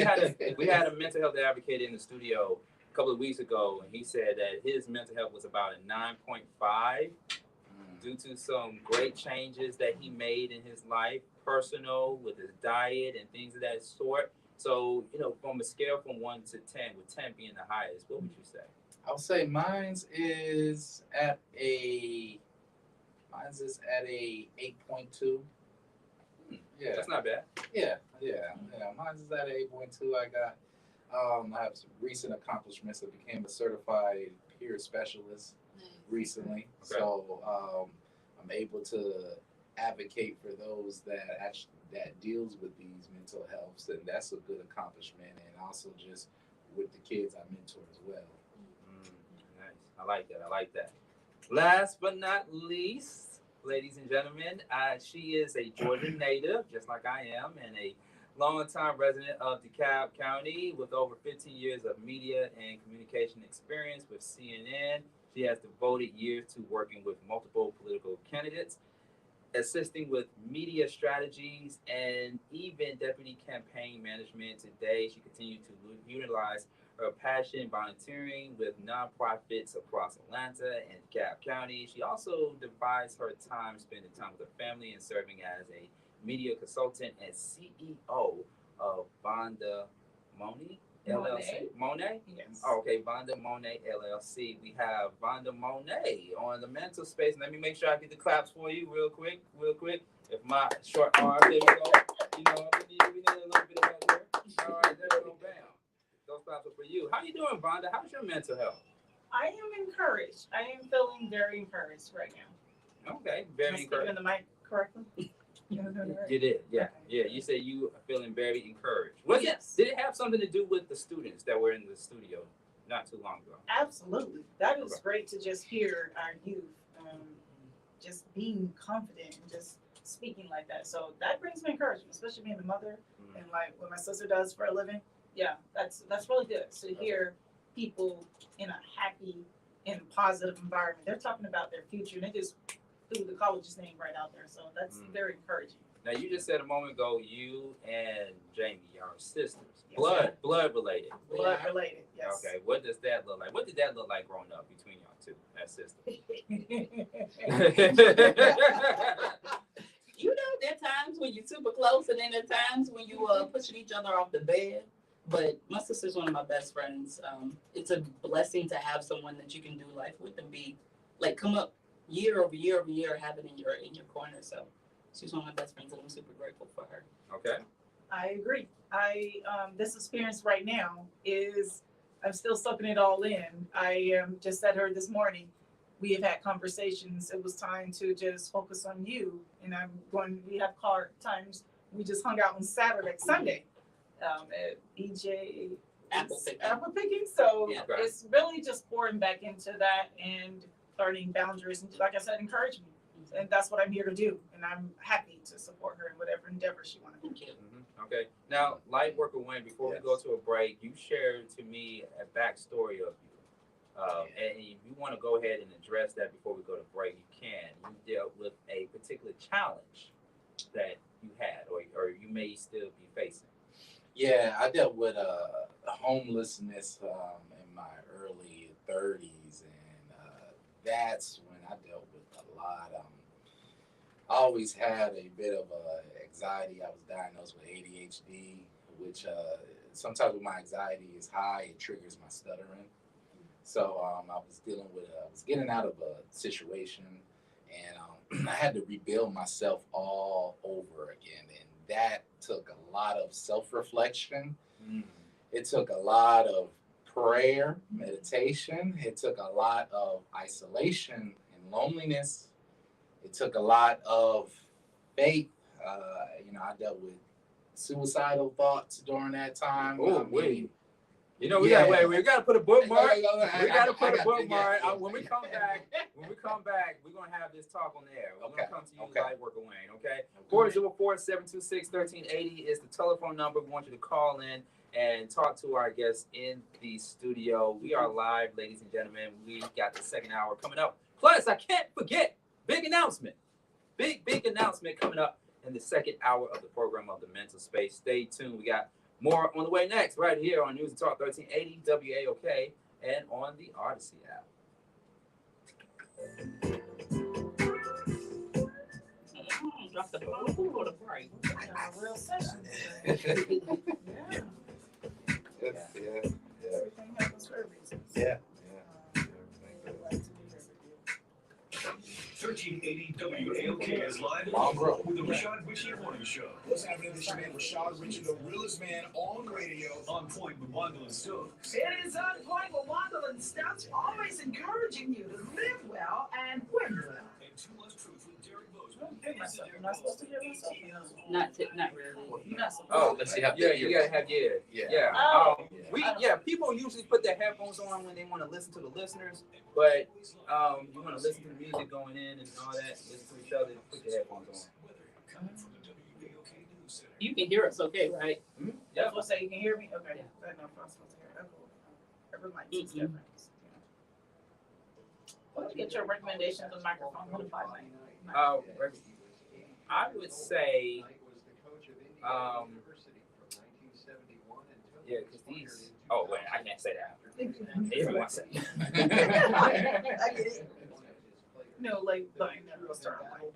we had a mental health advocate in the studio a couple of weeks ago, and he said that his mental health was about a 9.5 due to some great changes that he made in his life, personal, with his diet and things of that sort. So, you know, from a scale from 1 to 10, with 10 being the highest, what would you say? I would say mine's is at a 8.2. Yeah, That's not bad. Yeah. Mine's is at 8.2. I have some recent accomplishments. I became a certified peer specialist recently. Okay. So I'm able to advocate for those that deals with these mental healths, and that's a good accomplishment. And also just with the kids I mentor as well. Nice. I like that. Last but not least, ladies and gentlemen, she is a Georgia native, just like I am, and a longtime resident of DeKalb County with over 15 years of media and communication experience with CNN. She has devoted years to working with multiple political candidates, assisting with media strategies, and even deputy campaign management. Today, she continues to utilize her passion volunteering with nonprofits across Atlanta and DeKalb County. She also divides her time spending time with her family and serving as a media consultant and CEO of Vonda Monet LLC. Monet? Yes. Oh, okay, Vonda Monet LLC. We have Vonda Monet on the Mental Space. Let me make sure I get the claps for you real quick. If my short arm, there we go. You know, we need a little bit of help here. All right, there we go, bam. Those claps are for you. How you doing, Vonda? How's your mental health? I am encouraged. I am feeling very encouraged right now. Okay, very encouraged. Speaking in the mic correctly? You did, yeah. You said you are feeling very encouraged. Did it have something to do with the students that were in the studio not too long ago? Absolutely. That is great to just hear our youth just being confident and just speaking like that. So that brings me encouragement, especially being a mother and like what my sister does for a living. Yeah, that's really good to hear people in a happy and positive environment. They're talking about their future, and they just threw the college's name right out there. So that's very encouraging. Now, you just said a moment ago, you and Jamie are sisters. Yes, Blood related. Blood related, yes. Okay, what does that look like? What did that look like growing up between y'all two as sisters? You know, there are times when you're super close, and then there are times when you pushing each other off the bed. But my sister's one of my best friends. It's a blessing to have someone that you can do life with and be like come up year over year over year, have it in your corner. So she's one of my best friends, and I'm super grateful for her. Okay. I agree. This experience right now is I'm still soaking it all in. I just said her this morning. We have had conversations. It was time to just focus on you. And we have car times. We just hung out on Sunday at EJ Apple picking. So it's really just pouring back into that and learning boundaries. And like I said, encourage me. And that's what I'm here to do. And I'm happy to support her in whatever endeavor she wants to do. Okay. Now, Light Worker Wayne, before we go to a break, you shared to me a backstory of you. And if you want to go ahead and address that before we go to break, you can. You dealt with a particular challenge that you had or you may still be facing. Yeah, I dealt with homelessness in my early 30s, and that's when I dealt with a lot. I always had a bit of anxiety. I was diagnosed with ADHD, which sometimes when my anxiety is high, it triggers my stuttering. So I was getting out of a situation, and I had to rebuild myself all over again. And that took a lot of self-reflection. It took a lot of prayer, meditation. It took a lot of isolation and loneliness. It took a lot of faith. I dealt with suicidal thoughts during that time. We gotta put a bookmark. We gotta put a bookmark. When we come back, we're gonna have this talk on the air. We're gonna come to you, Light Worker Wayne. Okay. 404-726-1380 is the telephone number. We want you to call in and talk to our guests in the studio. We are live, ladies and gentlemen. We got the second hour coming up. Plus, I can't forget, big announcement coming up in the second hour of the program of The Mental Space. Stay tuned. We got more on the way next, right here on News and Talk 1380 WAOK and on the Odyssey app. Drop the phone for the break. Real session. Everything happens for a reason. Yeah. 1380 WAOK is live with the Rashad Richie Morning Show. What's happening? This your man Rashad Richie, the realest man on radio. On point with Wandel and Stokes. It is on point with Wandel and Stokes, always encouraging you to live well and win well. And Too Much Truth with Derek Myself. I'm not supposed to hear myself. Not really. You're not supposed Oh, to. let's see how. Yeah, you gotta have people usually put their headphones on when they want to listen to the listeners, but you want to listen to the music going in and all that. Listen to each other. Put your headphones on. You can hear us, okay, right? Yeah. You're supposed to say you can hear me. Okay. I don't know if I'm supposed to hear. That's cool. Every mic is different. Let's get your recommendations on microphone. What if I like? I would say, because these. Oh wait, I can't say that. Everyone say. I get it. No, like let's start. All right.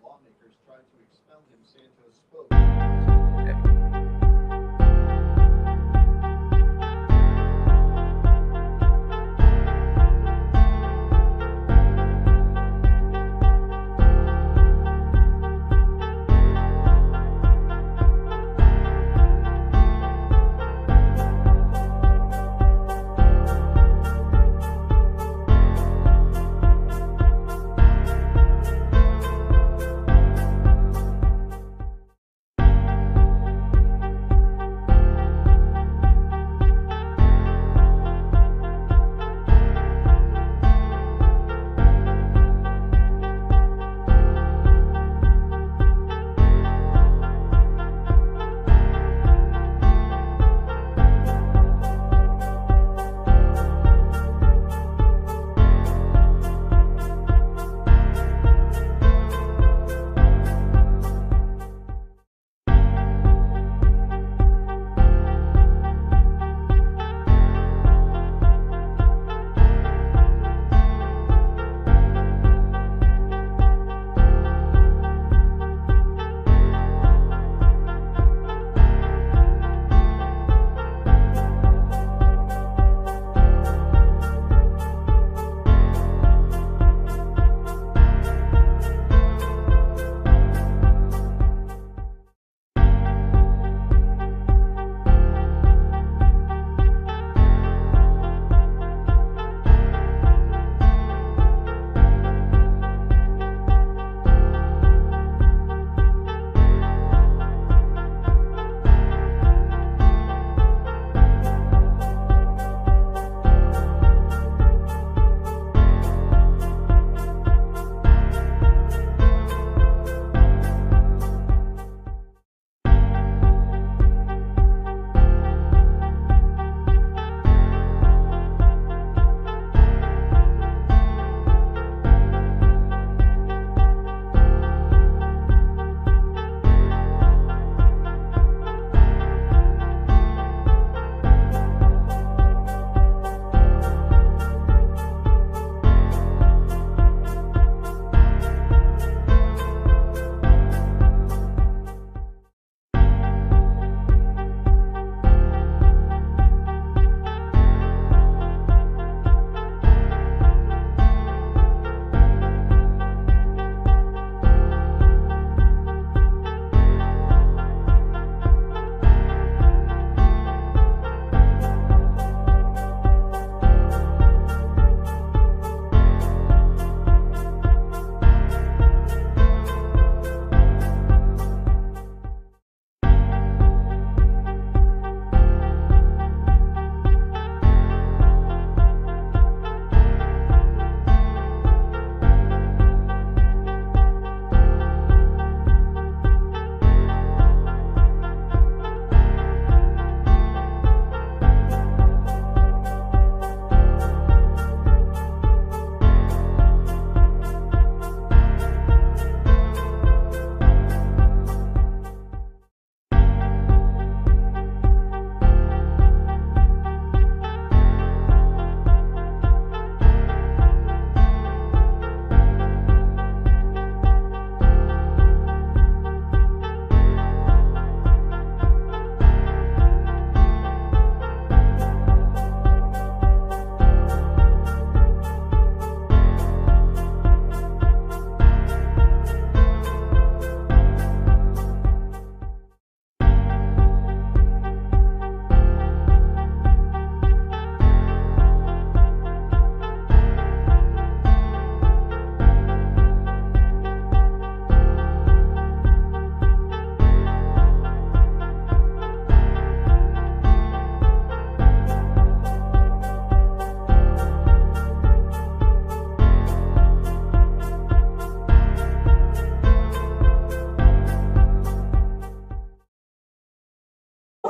Lawmakers tried to expel him, Santos spoke.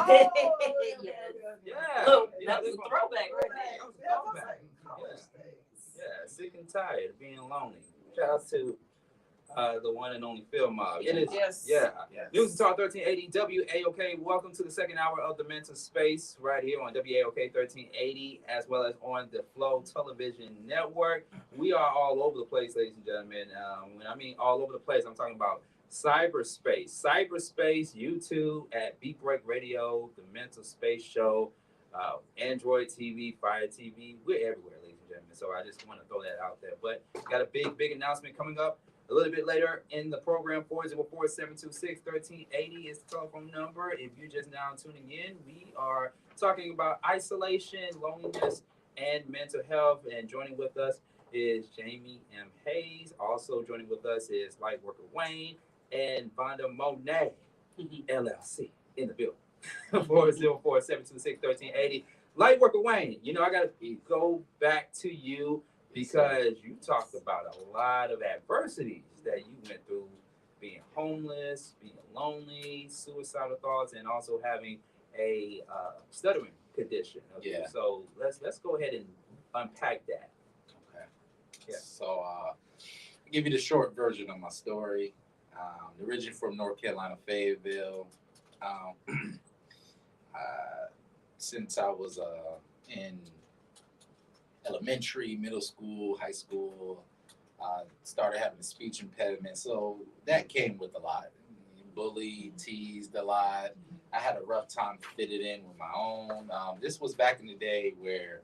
Yeah. Look, You that know, was a throwback right there. That was a throwback. Yeah, sick and tired of being lonely. Shout out to the one and only Phil Mob. It is, Yes. yeah. Yes. News and Talk 1380 WAOK. Welcome to the second hour of the Mental Space right here on WAOK 1380, as well as on the Flow Television Network. We are all over the place, ladies and gentlemen. When I mean all over the place, I'm talking about cyberspace. Cyberspace, YouTube at Beat Break Radio, the Mental Space Show, Android TV, Fire TV. We're everywhere, ladies and gentlemen. So I just want to throw that out there. But got a big announcement coming up a little bit later in the program. 404-726-1380 is the telephone number. If you're just now tuning in, we are talking about isolation, loneliness, and mental health. And joining with us is Jamie M. Hayes. Also joining with us is Lightworker Wayne and Vonda Monet, LLC, in the building. 404-726-1380. Lightworker Wayne, you know, I got to go back to you because you talked about a lot of adversities that you went through, being homeless, being lonely, suicidal thoughts, and also having a stuttering condition. Okay? Yeah. So let's go ahead and unpack that. Okay. Yeah. So I'll give you the short version of my story. Originally from North Carolina, Fayetteville. Since I was in elementary, middle school, high school, started having a speech impediment. So that came with a lot. Bullied, teased a lot. I had a rough time fitting in with my own. This was back in the day where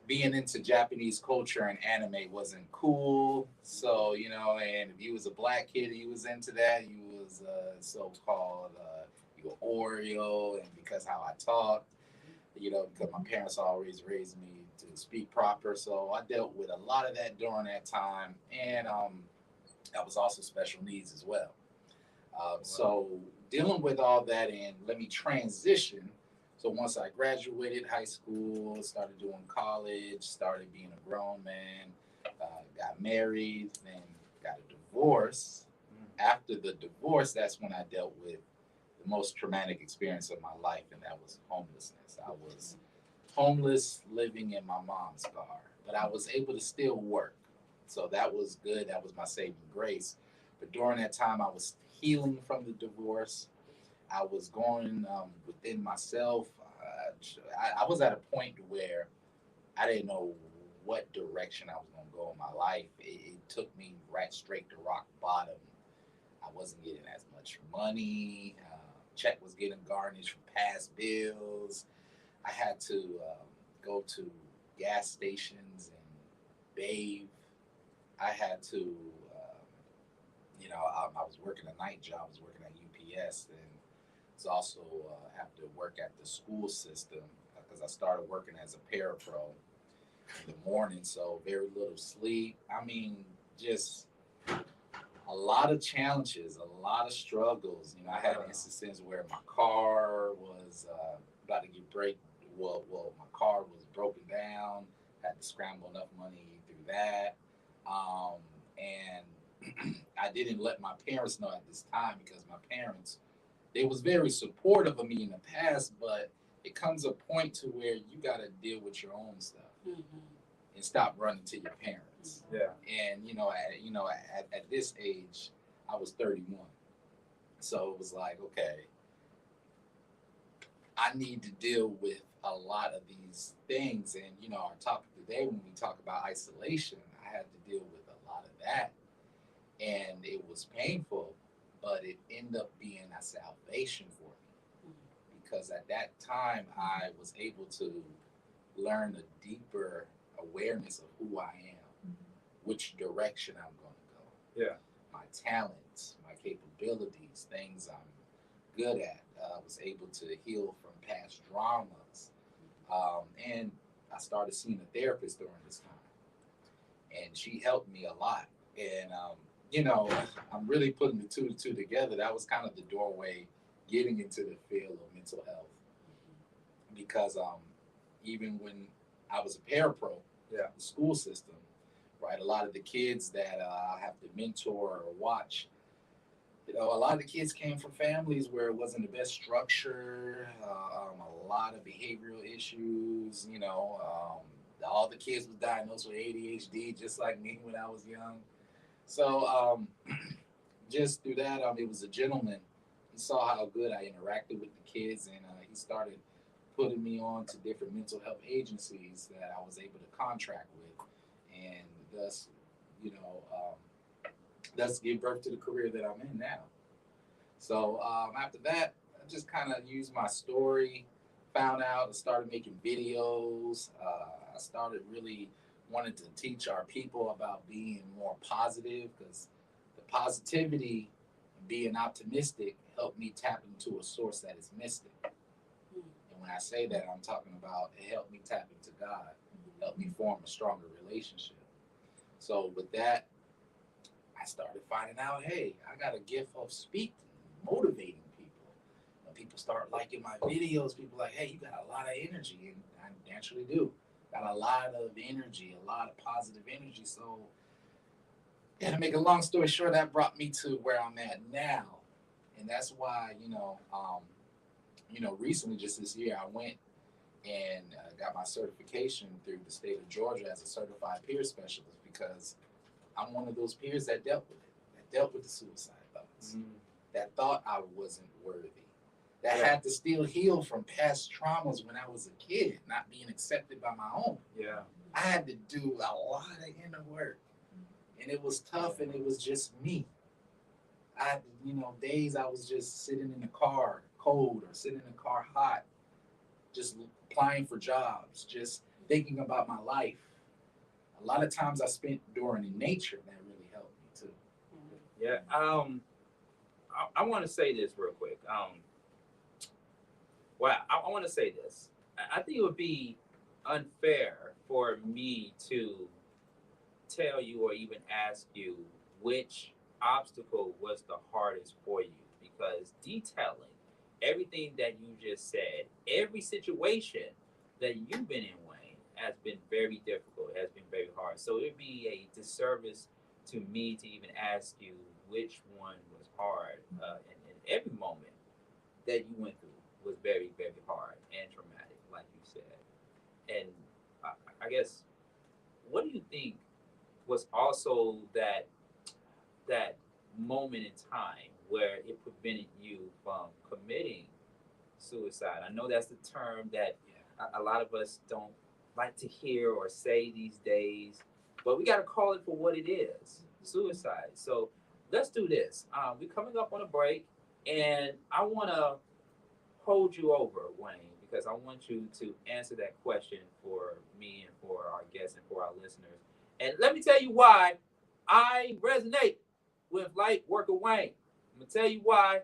being into Japanese culture and anime wasn't cool. So, you know, and if you was a black kid, you was into that. You was so-called, you were Oreo, and because how I talked, you know, because my parents always raised me to speak proper. So I dealt with a lot of that during that time. And I was also special needs as well. So dealing with all that, and let me transition. So once I graduated high school, started doing college, started being a grown man, got married, then got a divorce. After the divorce, that's when I dealt with the most traumatic experience of my life, and that was homelessness. I was homeless, living in my mom's car, but I was able to still work. So that was good. That was my saving grace. But during that time, I was healing from the divorce. I was going within myself. I was at a point where I didn't know what direction I was going to go in my life. It took me right straight to rock bottom. I wasn't getting as much money. Check was getting garnished from past bills. I had to go to gas stations and bathe. I had to, I was working a night job. I was working at UPS, and was also have to work at the school system because I started working as a parapro in the morning, so very little sleep. I mean, just a lot of challenges, a lot of struggles. You know, I had instances where my car was about to get my car was broken down. Had to scramble enough money through that, and I didn't let my parents know at this time because my parents, they was very supportive of me in the past, but it comes a point to where you got to deal with your own stuff and stop running to your parents. Yeah. And at this age, I was 31, so it was like, okay, I need to deal with a lot of these things. And our topic today, when we talk about isolation, I had to deal with a lot of that, and it was painful. But it ended up being a salvation for me because at that time I was able to learn a deeper awareness of who I am, which direction I'm going to go. Yeah. My talents, my capabilities, things I'm good at. I was able to heal from past traumas. And I started seeing a therapist during this time. And she helped me a lot. And, I'm really putting the two together. That was kind of the doorway getting into the field of mental health. Because even when I was a parapro, the school system, right, a lot of the kids that I have to mentor or watch, You know, a lot of the kids came from families where it wasn't the best structure, a lot of behavioral issues, you know. All the kids was diagnosed with ADHD, just like me when I was young. So just through that, it was a gentleman. He saw how good I interacted with the kids, and he started putting me on to different mental health agencies that I was able to contract with, and thus, you know, thus give birth to the career that I'm in now. So after that, I just kind of used my story, found out, and started making videos. I started really wanting to teach our people about being more positive, because the positivity and being optimistic helped me tap into a source that is mystic. And when I say that, I'm talking about it helped me tap into God, helped me form a stronger relationship. So with that, I started finding out, hey, I got a gift of speaking, motivating people. When people start liking my videos, people are like, hey, you got a lot of energy, and I naturally do. Got a lot of energy, a lot of positive energy. So, yeah, to make a long story short, that brought me to where I'm at now. And that's why, recently, just this year, I went and got my certification through the state of Georgia as a certified peer specialist, because I'm one of those peers that dealt with it, that dealt with the suicide thoughts, that thought I wasn't worthy, that had to still heal from past traumas when I was a kid, not being accepted by my own. Yeah. I had to do a lot of inner work, and it was tough, and it was just me. I had, days I was just sitting in the car cold, or sitting in the car hot, just applying for jobs, just thinking about my life. A lot of times I spent during in nature that really helped me too. Yeah. I want to say this real quick. I want to say this. I think it would be unfair for me to tell you or even ask you which obstacle was the hardest for you, because detailing everything that you just said, every situation that you've been in, Wayne, has been very difficult, has been very hard. So it'd be a disservice to me to even ask you which one was hard. And every moment that you went through was very, very hard and traumatic, like you said. And I guess, what do you think was also that moment in time where it prevented you from committing suicide? I know that's the term that a lot of us don't like to hear or say these days, but we got to call it for what it is, suicide. So let's do this. We're coming up on a break, and I want to hold you over, Wayne, because I want you to answer that question for me and for our guests and for our listeners. And let me tell you why I resonate with light worker Wayne. I'm going to tell you why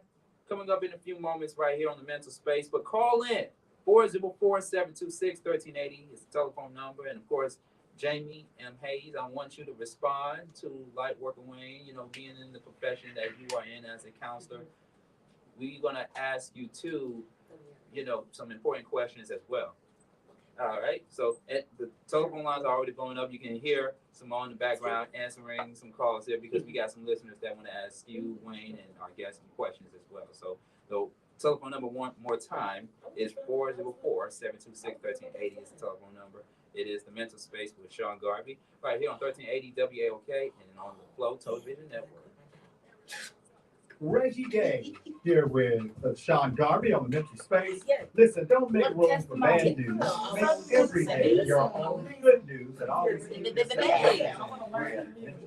coming up in a few moments right here on the Mental Space. But call in 404-726-1380 is the telephone number. And of course, Jamie M. Hayes, I want you to respond to light worker Wayne, being in the profession that you are in as a counselor. We're going to ask you too, some important questions as well. All right. So the telephone lines are already going up. You can hear Simone in the background answering some calls here, because we got some listeners that want to ask you, Wayne, and our guests some questions as well. So the telephone number one more time is 404-726-1380 is the telephone number. It is the Mental Space with Sean Garvey right here on 1380 WAOK and on the Flow Television Network. Reggie Gay here with Sean Garvey on the Mental Space. Listen, don't make room for bad news. Make every day your own good news and always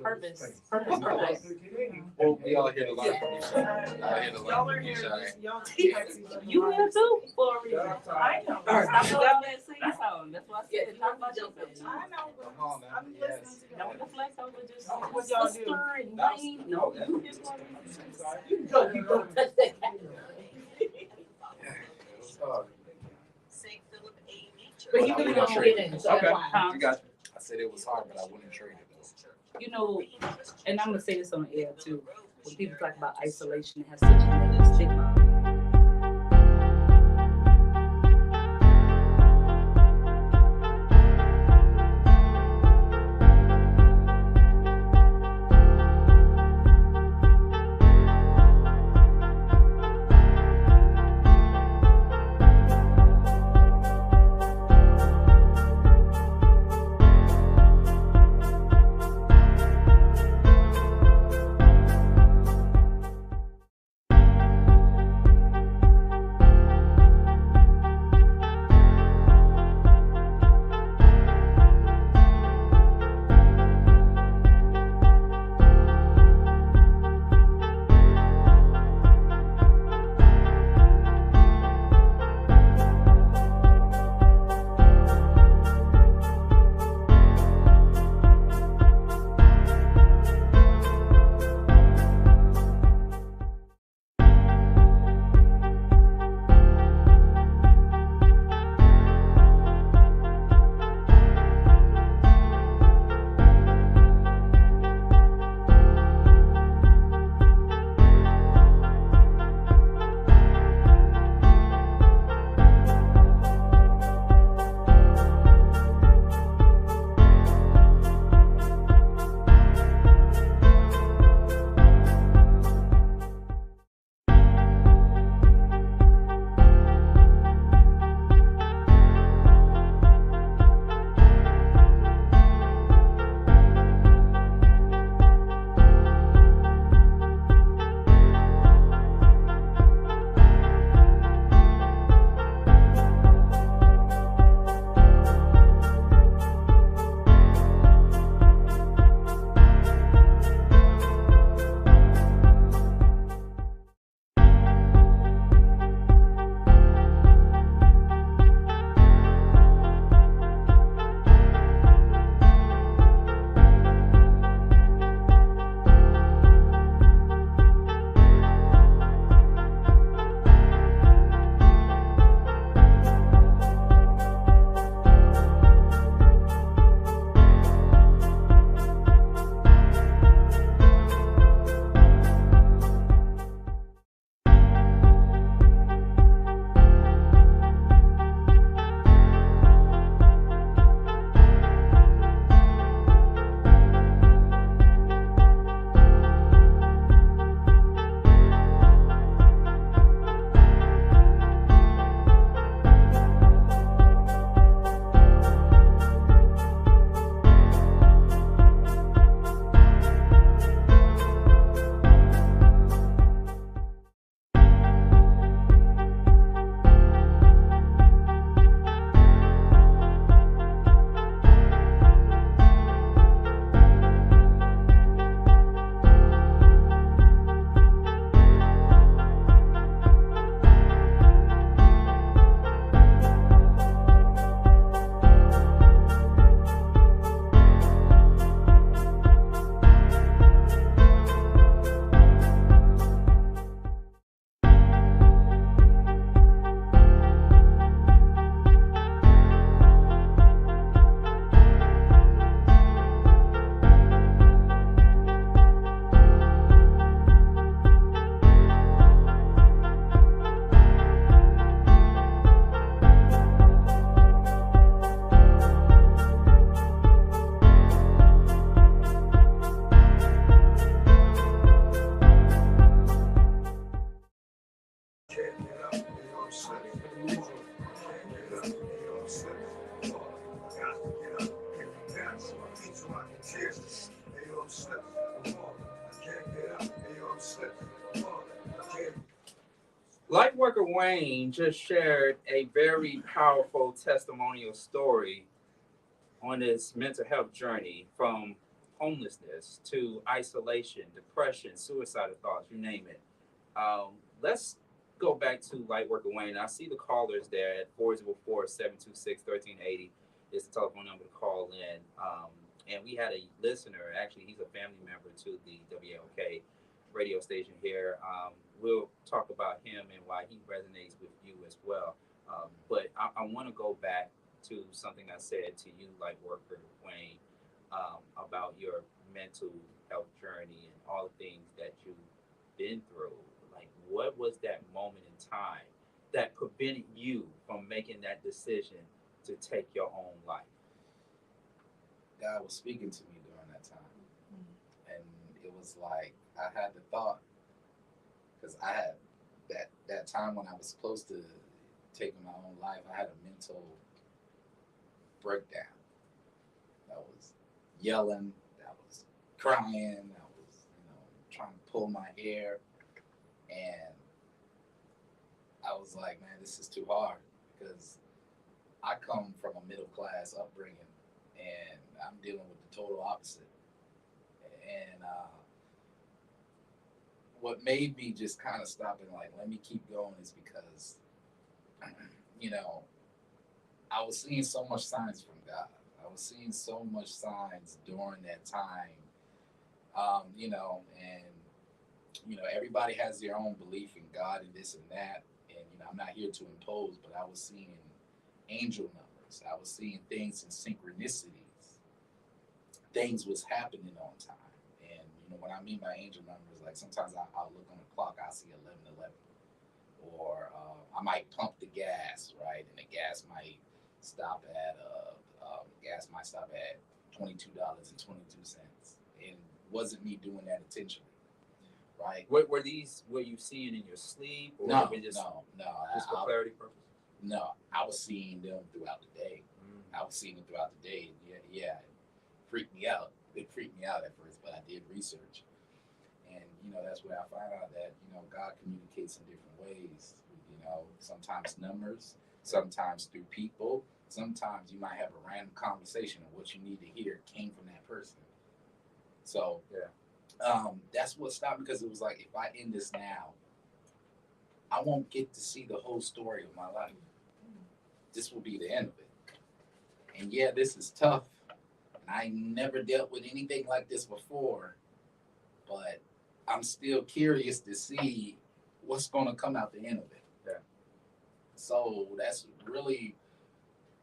Purpose. Well, we all hear a lot from each other. You will too, for a reason. I know. Stop letting that sing song. That's why I said talk about yourself. I know. Come on now. I'm listening to Don't deflect over just what y'all do. sister and Wayne. No, you just want to You don't touch that cat. But you really don't get it. So Okay. why? I got you. I said it was hard, but I wouldn't trade it. And I'm gonna say this on the air too. When people talk about isolation, it has such a negative stigma. Wayne just shared a very powerful testimonial story on his mental health journey from homelessness to isolation, depression, suicidal thoughts, you name it. Let's go back to Lightworker Wayne. I see the callers there at 404-726-1380 is the telephone number to call in. And we had a listener, actually, he's a family member to the WAOK radio station here. We'll talk about him and why he resonates with you as well. But I want to go back to something I said to you, Lightworker Wayne, about your mental health journey and all the things that you've been through. Like, what was that moment in time that prevented you from making that decision to take your own life? God was speaking to me during that time. And it was like, I had the thought, because I had that time when I was close to taking my own life, I had a mental breakdown. I was yelling, I was crying, I was, trying to pull my hair. And I was like, man, this is too hard, because I come from a middle class upbringing and I'm dealing with the total opposite. And what made me just kind of stop and like, let me keep going is because, I was seeing so much signs from God. I was seeing so much signs during that time, everybody has their own belief in God and this and that. And, I'm not here to impose, but I was seeing angel numbers. I was seeing things in synchronicities. Things was happening on time. And, what I mean by angel numbers, like sometimes I'll look on the clock, I'll see 11:11. Or I might pump the gas, right? And the gas might stop at $22.22. And wasn't me doing that intentionally. Right. Were you seeing in your sleep? Or No. Just for clarity purposes? No, I was seeing them throughout the day. I was seeing them throughout the day. Yeah, it freaked me out. It freaked me out at first, but I did research. And, that's where I found out that, God communicates in different ways. Sometimes numbers, sometimes through people. Sometimes you might have a random conversation and what you need to hear came from that person. So, that's what stopped me, because it was like, if I end this now, I won't get to see the whole story of my life. This will be the end of it. And yeah, this is tough. And I never dealt with anything like this before, but I'm still curious to see what's going to come out the end of it. Yeah. So that's really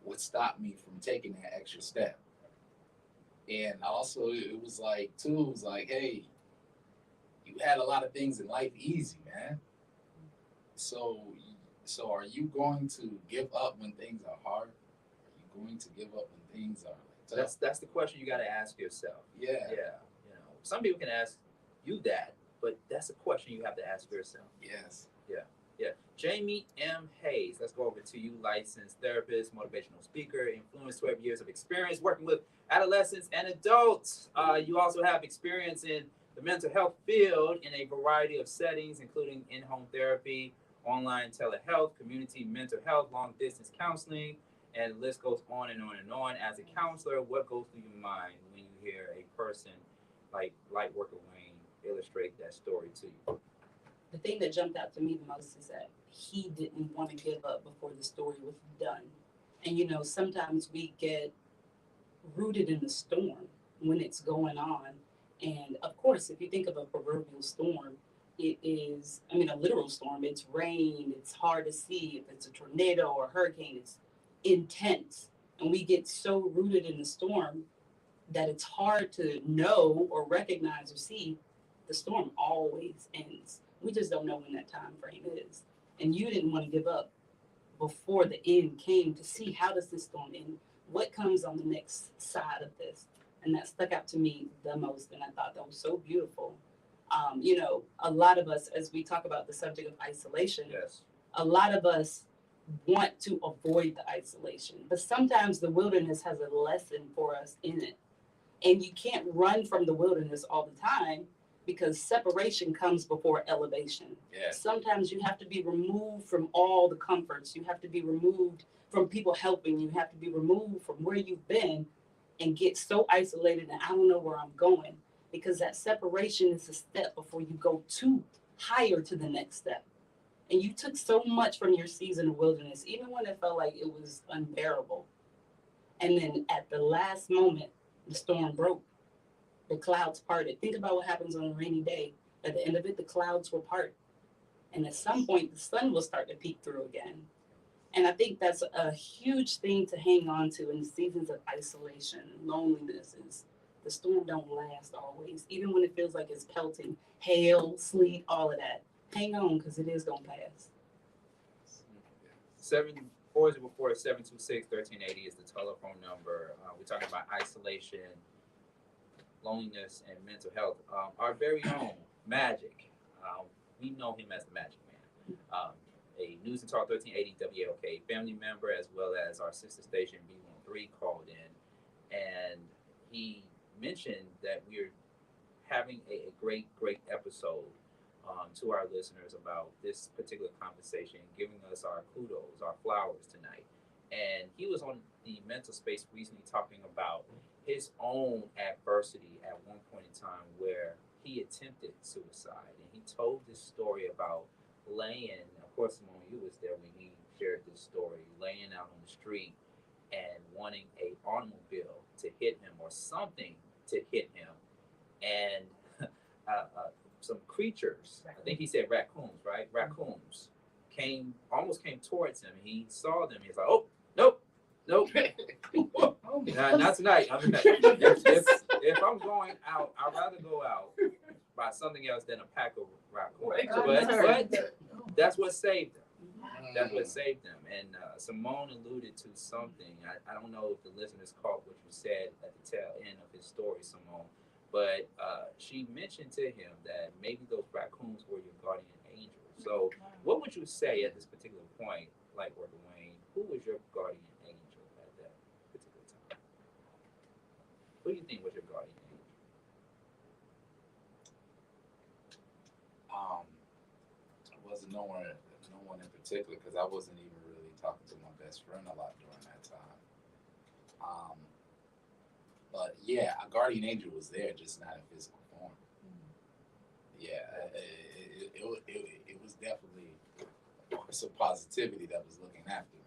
what stopped me from taking that extra step. And also it was like, hey, you had a lot of things in life easy, man. So are you going to give up when things are hard? Are you going to give up when things are tough? That's the question you got to ask yourself. Yeah. Some people can ask you that, but that's a question you have to ask yourself. Yes. Yeah. Jamie M. Hayes, let's go over to you. Licensed therapist, motivational speaker, influenced 12 years of experience working with adolescents and adults. You also have experience in the mental health field in a variety of settings, including in-home therapy, online telehealth, community mental health, long-distance counseling, and the list goes on and on and on. As a counselor, what goes through your mind when you hear a person like Lightworker Wayne illustrate that story to you? The thing that jumped out to me the most is that he didn't want to give up before the story was done. And, sometimes we get rooted in the storm when it's going on. And, of course, if you think of a proverbial storm, it is, a literal storm. It's rain. It's hard to see. If it's a tornado or a hurricane, it's intense. And we get so rooted in the storm that it's hard to know or recognize or see the storm always ends. We just don't know when that time frame is. And you didn't want to give up before the end came to see, how does this storm end? What comes on the next side of this? And that stuck out to me the most. And I thought that was so beautiful. A lot of us, as we talk about the subject of isolation, a lot of us want to avoid the isolation. But sometimes the wilderness has a lesson for us in it. And you can't run from the wilderness all the time, because separation comes before elevation. Yeah. Sometimes you have to be removed from all the comforts. You have to be removed from people helping. You have to be removed from where you've been and get so isolated and I don't know where I'm going, because that separation is a step before you go higher to the next step. And you took so much from your season of wilderness, even when it felt like it was unbearable. And then at the last moment, the storm broke. The clouds parted. Think about what happens on a rainy day. At the end of it, the clouds will part. And at some point, the sun will start to peek through again. And I think that's a huge thing to hang on to in the seasons of isolation and loneliness is the storm don't last always. Even when it feels like it's pelting, hail, sleet, all of that. Hang on, because it is going to pass. 740-726-1380 is the telephone number. We're talking about isolation, loneliness, and mental health. Our very own Magic, we know him as the Magic Man. A News and Talk 1380 WAOK family member, as well as our sister station B13 called in, and he mentioned that we're having a great episode to our listeners about this particular conversation, giving us our kudos, our flowers tonight. And he was on the mental space recently talking about his own adversity at one point in time where he attempted suicide. And he told this story about laying, of course, Simone, you was there when he shared this story, laying out on the street and wanting a automobile to hit him or something to hit him. And some creatures, I think he said raccoons, right? Raccoons almost came towards him. He saw them. He's like, oh, nope. Not tonight. I mean, if I'm going out, I'd rather go out by something else than a pack of raccoons. But that's what saved him. That's what saved him. And Simone alluded to something. I don't know if the listeners caught what you said at the tail end of his story, Simone. But she mentioned to him that maybe those raccoons were your guardian angel. So what would you say at this particular point, like Dwayne, who was your guardian angel at that particular time? Who do you think was your guardian angel? It wasn't no one in particular, because I wasn't even really talking to my best friend a lot during that time. But yeah, a guardian angel was there, just not in physical form. Yeah, it was definitely some positivity that was looking after me.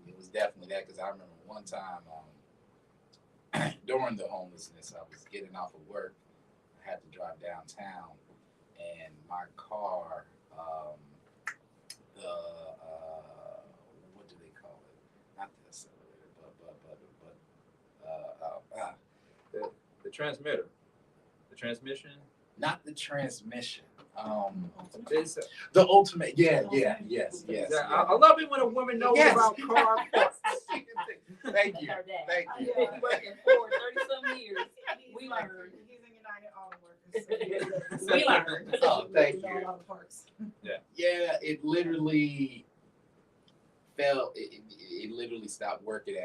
It was definitely that, because I remember one time during the homelessness, I was getting off of work. I had to drive downtown, and my car, what do they call it? Not the accelerator, but the transmitter, the transmission. Not the transmission. The ultimate. Yes. I love it when a woman knows about car parts. Thank you. Been working for 30-some years. We learned. He's in United Auto Workers. We learned. Oh, thank you. Yeah. It literally fell. It literally stopped working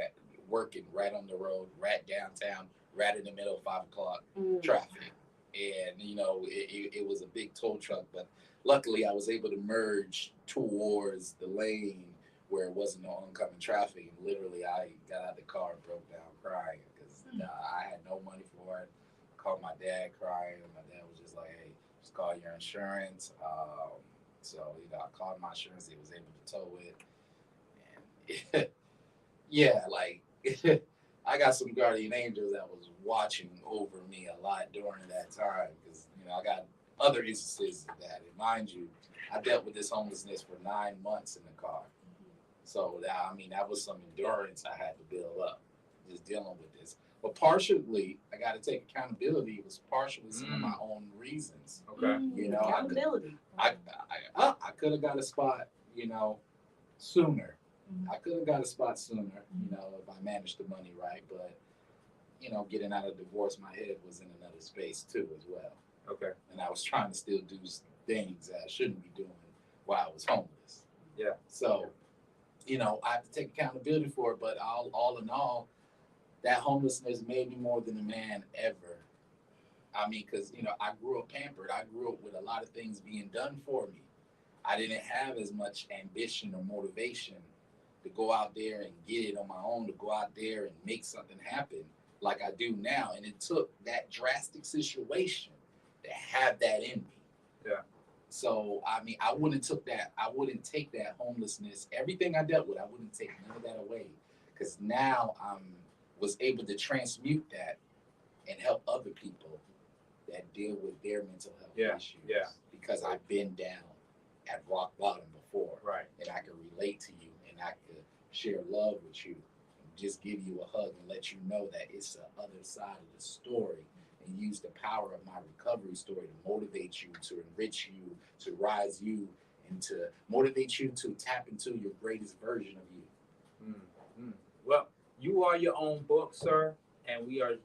right on the road, right downtown, right in the middle of 5 o'clock traffic. And, it was a big tow truck, but luckily I was able to merge towards the lane where it wasn't no oncoming traffic. And literally I got out of the car and broke down crying because I had no money for it. I called my dad crying, and my dad was just like, hey, just call your insurance. So, I called my insurance. They was able to tow it. And I got some guardian angels that was watching over me a lot during that time, because I got other instances of that. And mind you, I dealt with this homelessness for 9 months in the car. So that was some endurance I had to build up, just dealing with this. But partially, I got to take accountability. It was partially some of my own reasons. Okay. Accountability. I could have got a spot, sooner. I could have got a spot sooner, if I managed the money right. But, getting out of divorce, my head was in another space too as well. Okay. And I was trying to still do things that I shouldn't be doing while I was homeless. Yeah. So, I have to take accountability for it. But all in all, that homelessness made me more than a man ever I mean, because, you know, I grew up pampered. I grew up with a lot of things being done for me. I didn't have as much ambition or motivation to go out there and get it on my own, to go out there and make something happen like I do now. And it took that drastic situation to have that in me. Yeah. So, I mean, I wouldn't take that homelessness, everything I dealt with, I wouldn't take none of that away. Because now was able to transmute that and help other people that deal with their mental health issues. Yeah. Because I've been down at rock bottom before. Right. And I can relate to you, and I can share love with you, and just give you a hug and let you know that it's the other side of the story, and use the power of my recovery story to motivate you, to enrich you, to rise you, and to motivate you to tap into your greatest version of you. Mm-hmm. Well, you are your own book, sir, and we are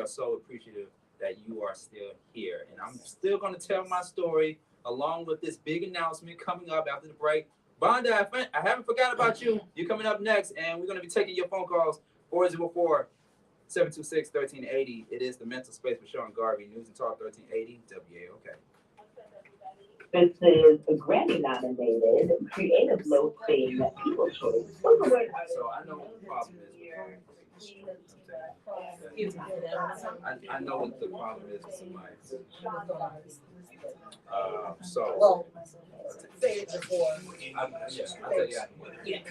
so appreciative that you are still here. And I'm still going to tell my story along with this big announcement coming up after the break. Bonda, I haven't forgot about you. You're coming up next, and we're going to be taking your phone calls, 404-726-1380. It is The Mental Space with Sean Garvey, News and Talk 1380, WAOK. This is a Grammy-nominated creative low-fame People's Choice. So I know what the problem is. I know what the problem is with somebody. So. Say it before. I'll tell you after. Yeah.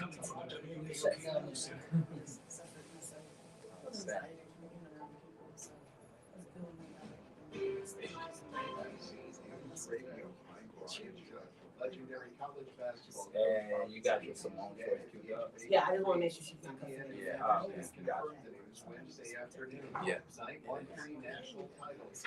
Legendary college basketball. And you got your Simone Joyce queued up. Yeah, I just want to make sure she's not coming. Yeah, okay. Got it. Wednesday afternoon. Yeah. Night won 3 national titles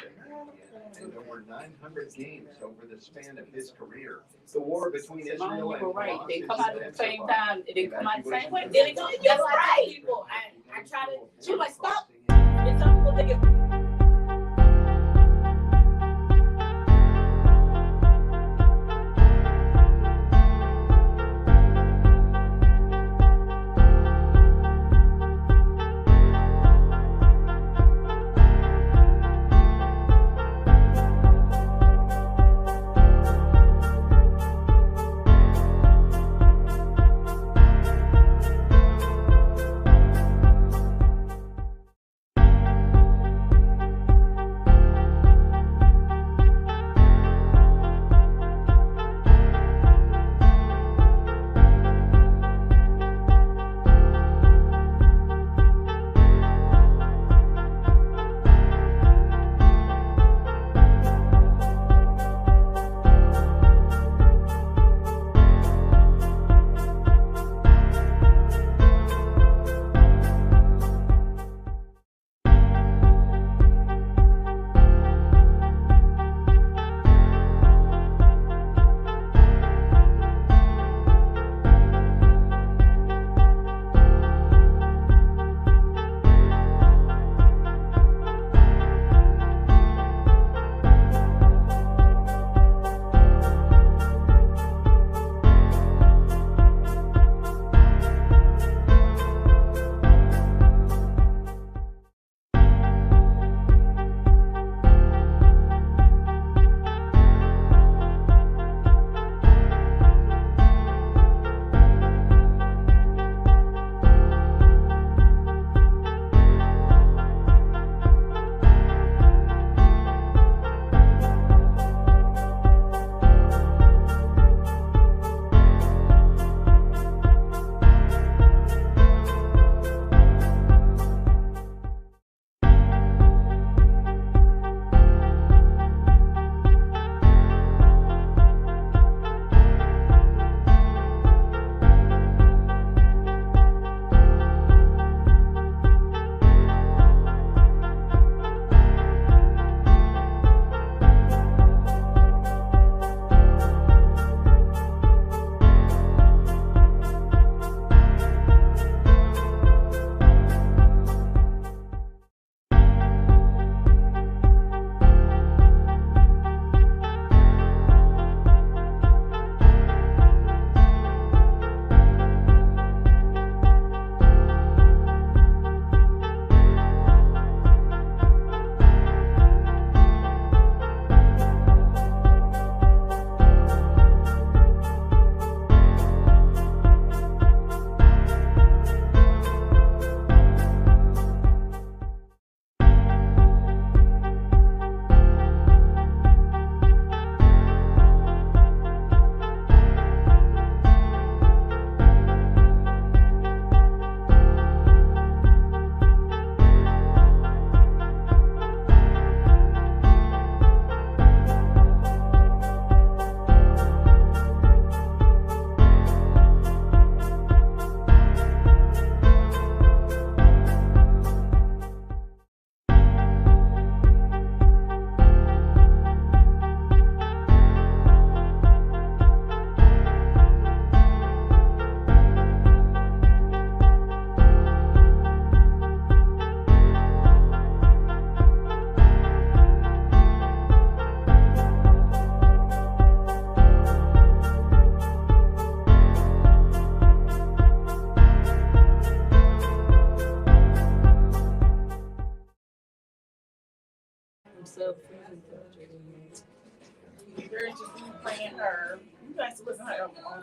and over 900 games over the span of his career. The war between Israel You and were right. Hamas They is come out at the same time. It didn't come out the same way. Then it goes, you're right. People, I try to, she was like, stop. And some people think it's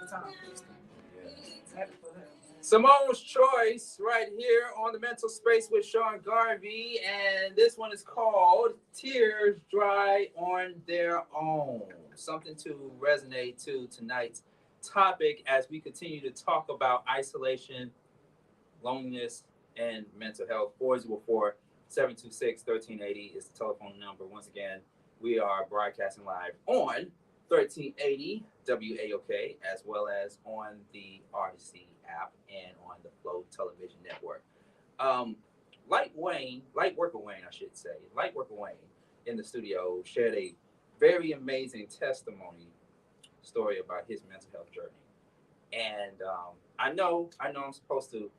the time. Simone's Choice right here on the Mental Space with Sean Garvey, and this one is called Tears Dry on Their Own. Something to resonate to tonight's topic as we continue to talk about isolation, loneliness, and mental health. 404-726-1380 is the telephone number. Once again, we are broadcasting live on 1380 WAOK as well as on the Odyssey app and on the Flow Television Network. Light Worker Wayne in the studio shared a very amazing testimony story about his mental health journey. And I know I'm supposed to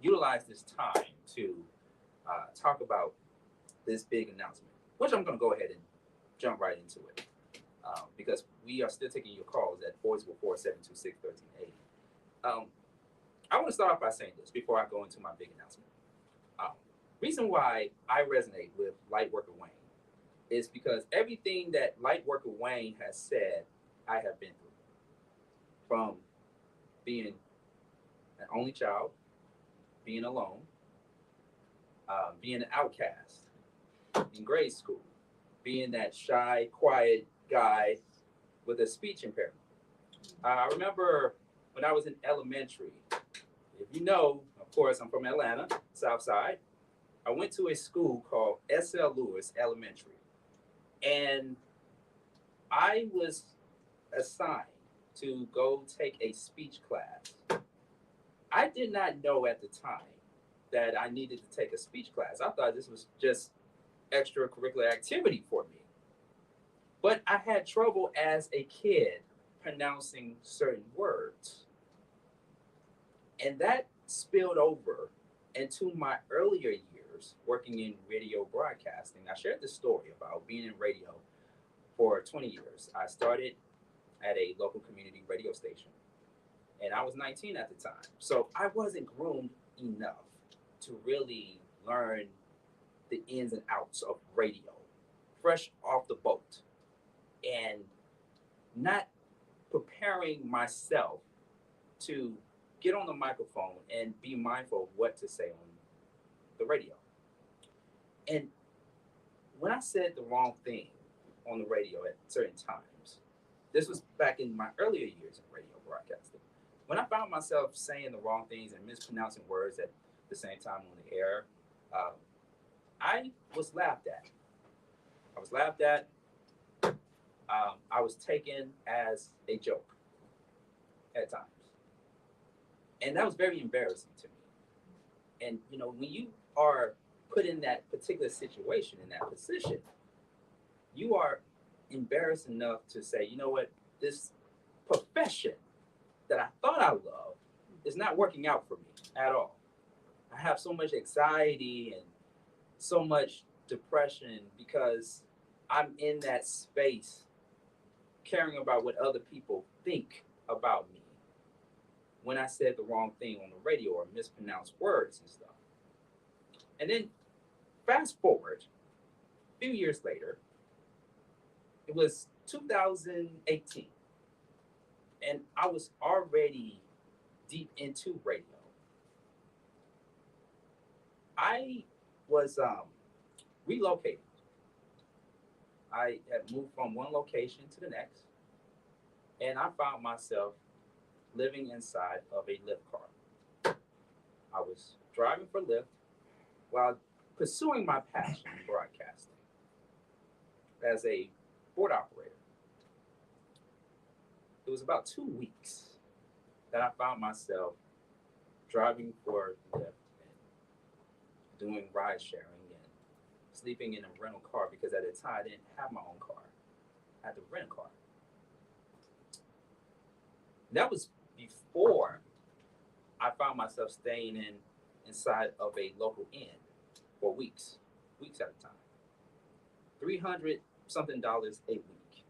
utilize this time to talk about this big announcement, which I'm going to go ahead and jump right into it because we are still taking your calls at 404-726-1380. I want to start off by saying this before I go into my big announcement. Reason why I resonate with Lightworker Wayne is because everything that Lightworker Wayne has said, I have been through. From being an only child, being alone, being an outcast in grade school, being that shy, quiet guy with a speech impairment. I remember when I was in elementary, if you know, of course, I'm from Atlanta, South Side. I went to a school called S.L. Lewis Elementary, and I was assigned to go take a speech class. I did not know at the time that I needed to take a speech class. I thought this was just extracurricular activity for me. But I had trouble as a kid pronouncing certain words. And that spilled over into my earlier years working in radio broadcasting. I shared this story about being in radio for 20 years. I started at a local community radio station, and I was 19 at the time. So I wasn't groomed enough to really learn the ins and outs of radio, fresh off the boat, and not preparing myself to get on the microphone and be mindful of what to say on the radio. And when I said the wrong thing on the radio at certain times, this was back in my earlier years in radio broadcasting. When I found myself saying the wrong things and mispronouncing words at the same time on the air, I was laughed at. I was taken as a joke at times. And that was very embarrassing to me. And, you know, when you are put in that particular situation, in that position, you are embarrassed enough to say, you know what, this profession that I thought I loved is not working out for me at all. I have so much anxiety and so much depression because I'm in that space caring about what other people think about me when I said the wrong thing on the radio or mispronounced words and stuff. And then fast forward a few years later, it was 2018, and I was already deep into radio. I was relocated. I had moved from one location to the next, and I found myself living inside of a Lyft car. I was driving for Lyft while pursuing my passion in broadcasting as a board operator. It was about 2 weeks that I found myself driving for Lyft and doing ride sharing and sleeping in a rental car because at the time I didn't have my own car. I had to rent a car. That was before I found myself staying inside of a local inn for weeks at a time. $300 something a week.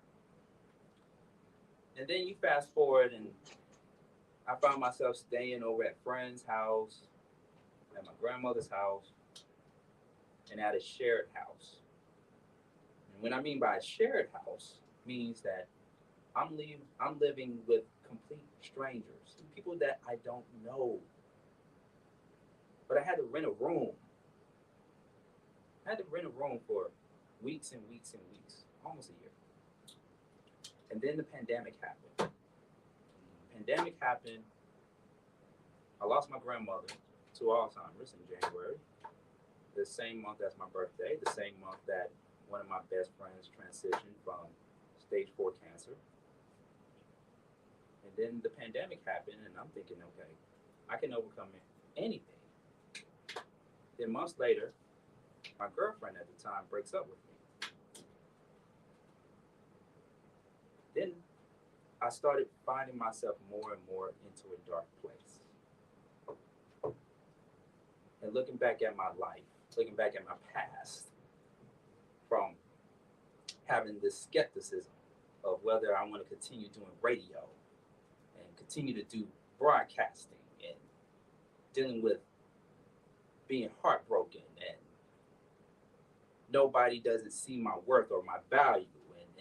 And then you fast forward and I found myself staying over at friend's house, at my grandmother's house, and at a shared house. And what I mean by a shared house means that I'm living with complete strangers, people that I don't know. But I had to rent a room. I had to rent a room for weeks and weeks and weeks, almost a year. And then the pandemic happened. Pandemic happened. I lost my grandmother to Alzheimer's in January, the same month as my birthday, the same month that one of my best friends transitioned from stage 4 cancer. And then the pandemic happened, and I'm thinking, okay, I can overcome anything. Then months later, my girlfriend at the time breaks up with me. Then I started finding myself more and more into a dark place. And looking back at my life, looking back at my past, from having this skepticism of whether I want to continue doing radio and continue to do broadcasting and dealing with being heartbroken and nobody doesn't see my worth or my value,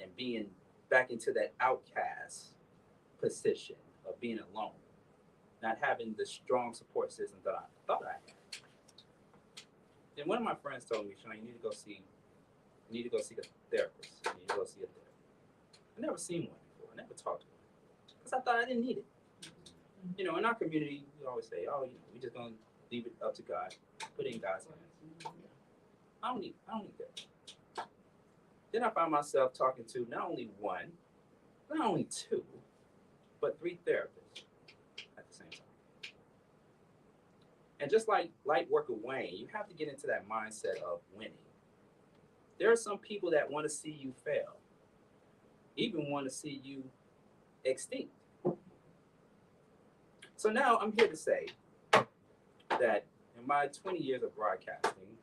and being back into that outcast position of being alone, not having the strong support system that I thought I had. Then one of my friends told me, Sean, you need to go see a therapist. You need to go see a therapist. I never seen one before. I never talked to one because I thought I didn't need it. You know, in our community, we always say, oh, you know, we just gonna leave it up to God, put it in God's hands. I don't need that. Then I found myself talking to not only one, not only two, but 3 therapists at the same time. And just like light worker Wayne, you have to get into that mindset of winning. There are some people that want to see you fail, even want to see you extinct. So now I'm here to say that in my 20 years of broadcasting,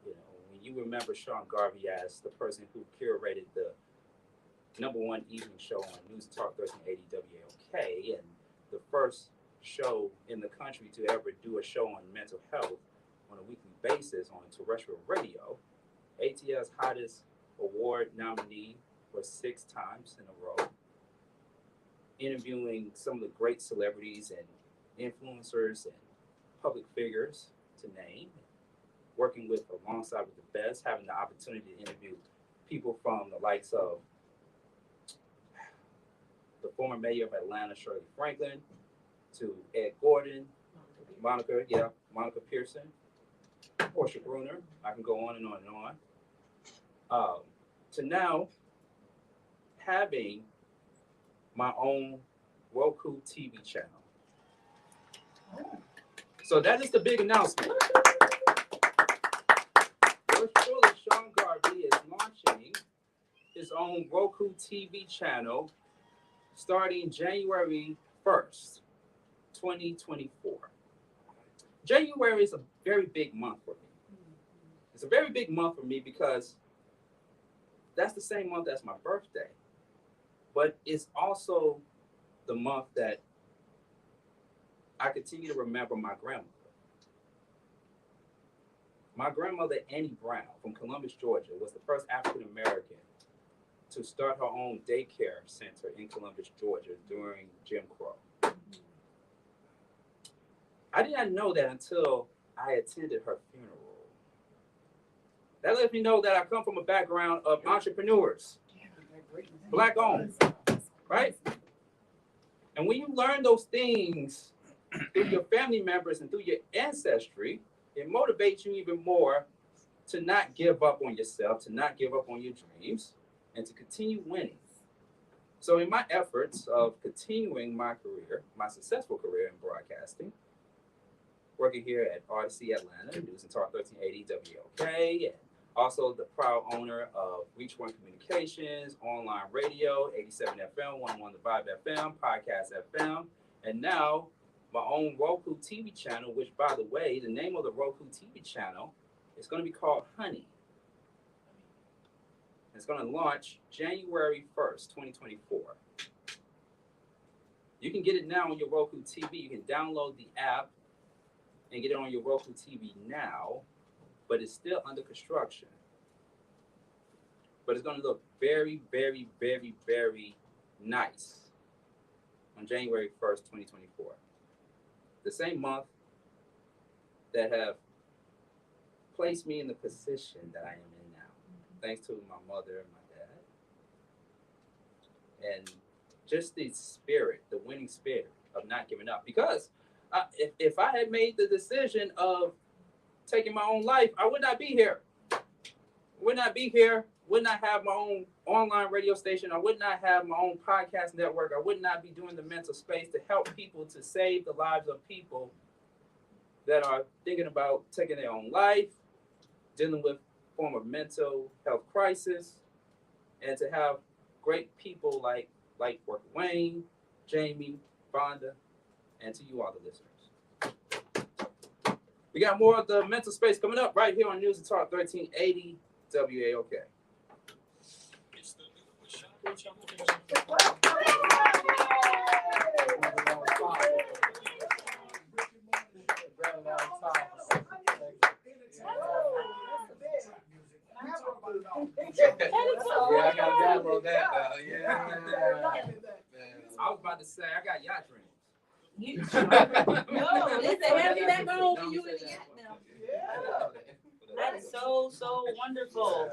you know, when you remember Sean Garvey as the person who curated the #1 evening show on News Talk 1380 WAOK, and the first show in the country to ever do a show on mental health on a weekly basis on terrestrial radio, ATL's hottest award nominee for 6 times in a row, interviewing some of the great celebrities and influencers and public figures to name, working with alongside with the best, having the opportunity to interview people from the likes of the former mayor of Atlanta, Shirley Franklin, to Ed Gordon, Monica Pearson, Portia Bruner. I can go on and on and on. To now having my own Roku TV channel. So that is the big announcement. Yours truly, Sean Garvey, is launching his own Roku TV channel starting January 1st, 2024. January is a very big month for me. It's a very big month for me because that's the same month as my birthday. But it's also the month that I continue to remember my grandmother. My grandmother, Annie Brown, from Columbus, Georgia, was the first African American to start her own daycare center in Columbus, Georgia during Jim Crow. I did not know that until I attended her funeral. That lets me know that I come from a background of entrepreneurs, Black owned, right? And when you learn those things through your family members and through your ancestry, it motivates you even more to not give up on yourself, to not give up on your dreams, and to continue winning. So in my efforts of continuing my career, my successful career in broadcasting, working here at RDC Atlanta, News and Talk 1380 WOK, and also the proud owner of Reach One Communications, online radio, 87 FM, 101 The Vibe FM, Podcast FM, and now my own Roku TV channel, which, by the way, the name of the Roku TV channel is going to be called Honey. It's going to launch January 1st, 2024. You can get it now on your Roku TV. You can download the app and get it on your Roku TV now, but it's still under construction. But it's going to look very, very, very, very nice when on January 1st, 2024. The same month that have placed me in the position that I am in now, thanks to my mother and my dad. And just the spirit, the winning spirit of not giving up. Because if I had made the decision of taking my own life, I would not be here. Would not be here. Would not have my own online radio station. I would not have my own podcast network. I would not be doing the mental space to help people, to save the lives of people that are thinking about taking their own life, dealing with a form of mental health crisis, and to have great people like Work Wayne, Jamie, Vonda, and to you all the listeners. We got more of the mental space coming up right here on News and Talk 1380 WAOK. Yeah, I got to download that now. Yeah. I was about to say, I got yacht dreams. No, listen, have you back on for you in the yacht now? That is so wonderful.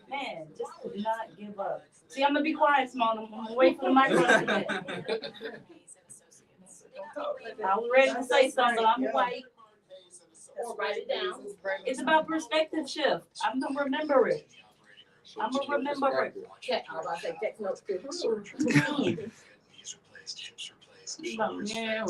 Man, just do not give up. See, I'm gonna be quiet, Simone. I'm gonna wait for the microphone. I was ready to say something, but I'm white. Or write it down. It's about perspective shift. I'm gonna remember it. I'm gonna remember it. Check. I was about to say text notes too. Yeah.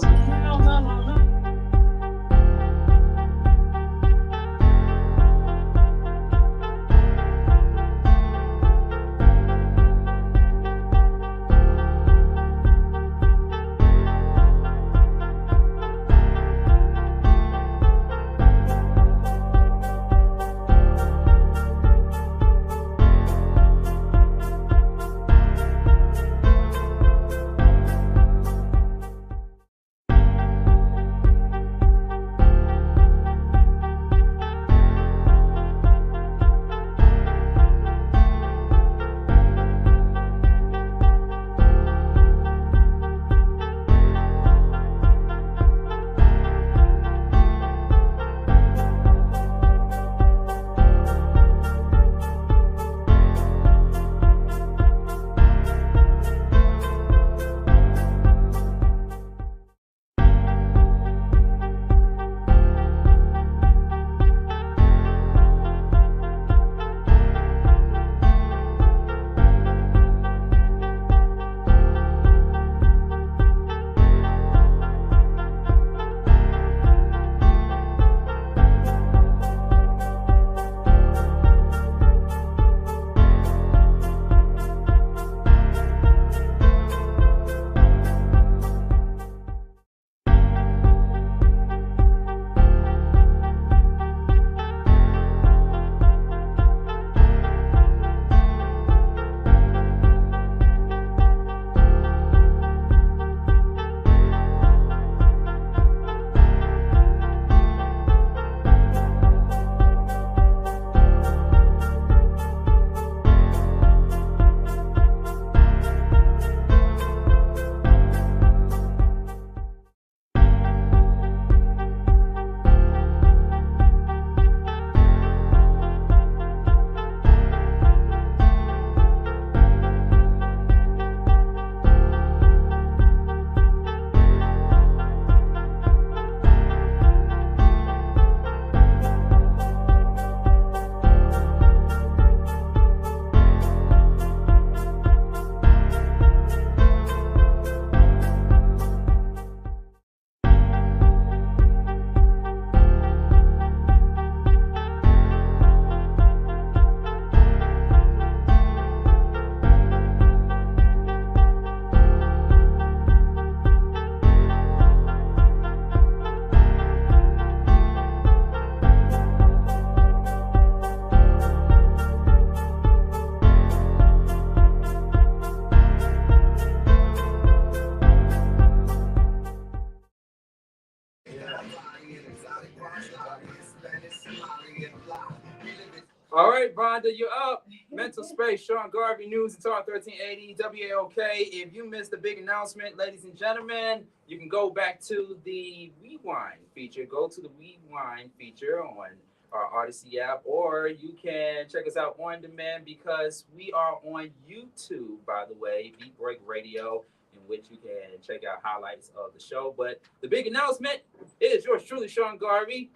All right, Vonda, you're up. Mental Space, Sean Garvey, News and Talk 1380, WAOK. If you missed the big announcement, ladies and gentlemen, you can go back to the Rewind feature. Go to the Rewind feature on our Odyssey app, or you can check us out on demand because we are on YouTube, by the way, Beat Break Radio, in which you can check out highlights of the show. But the big announcement is yours truly, Sean Garvey,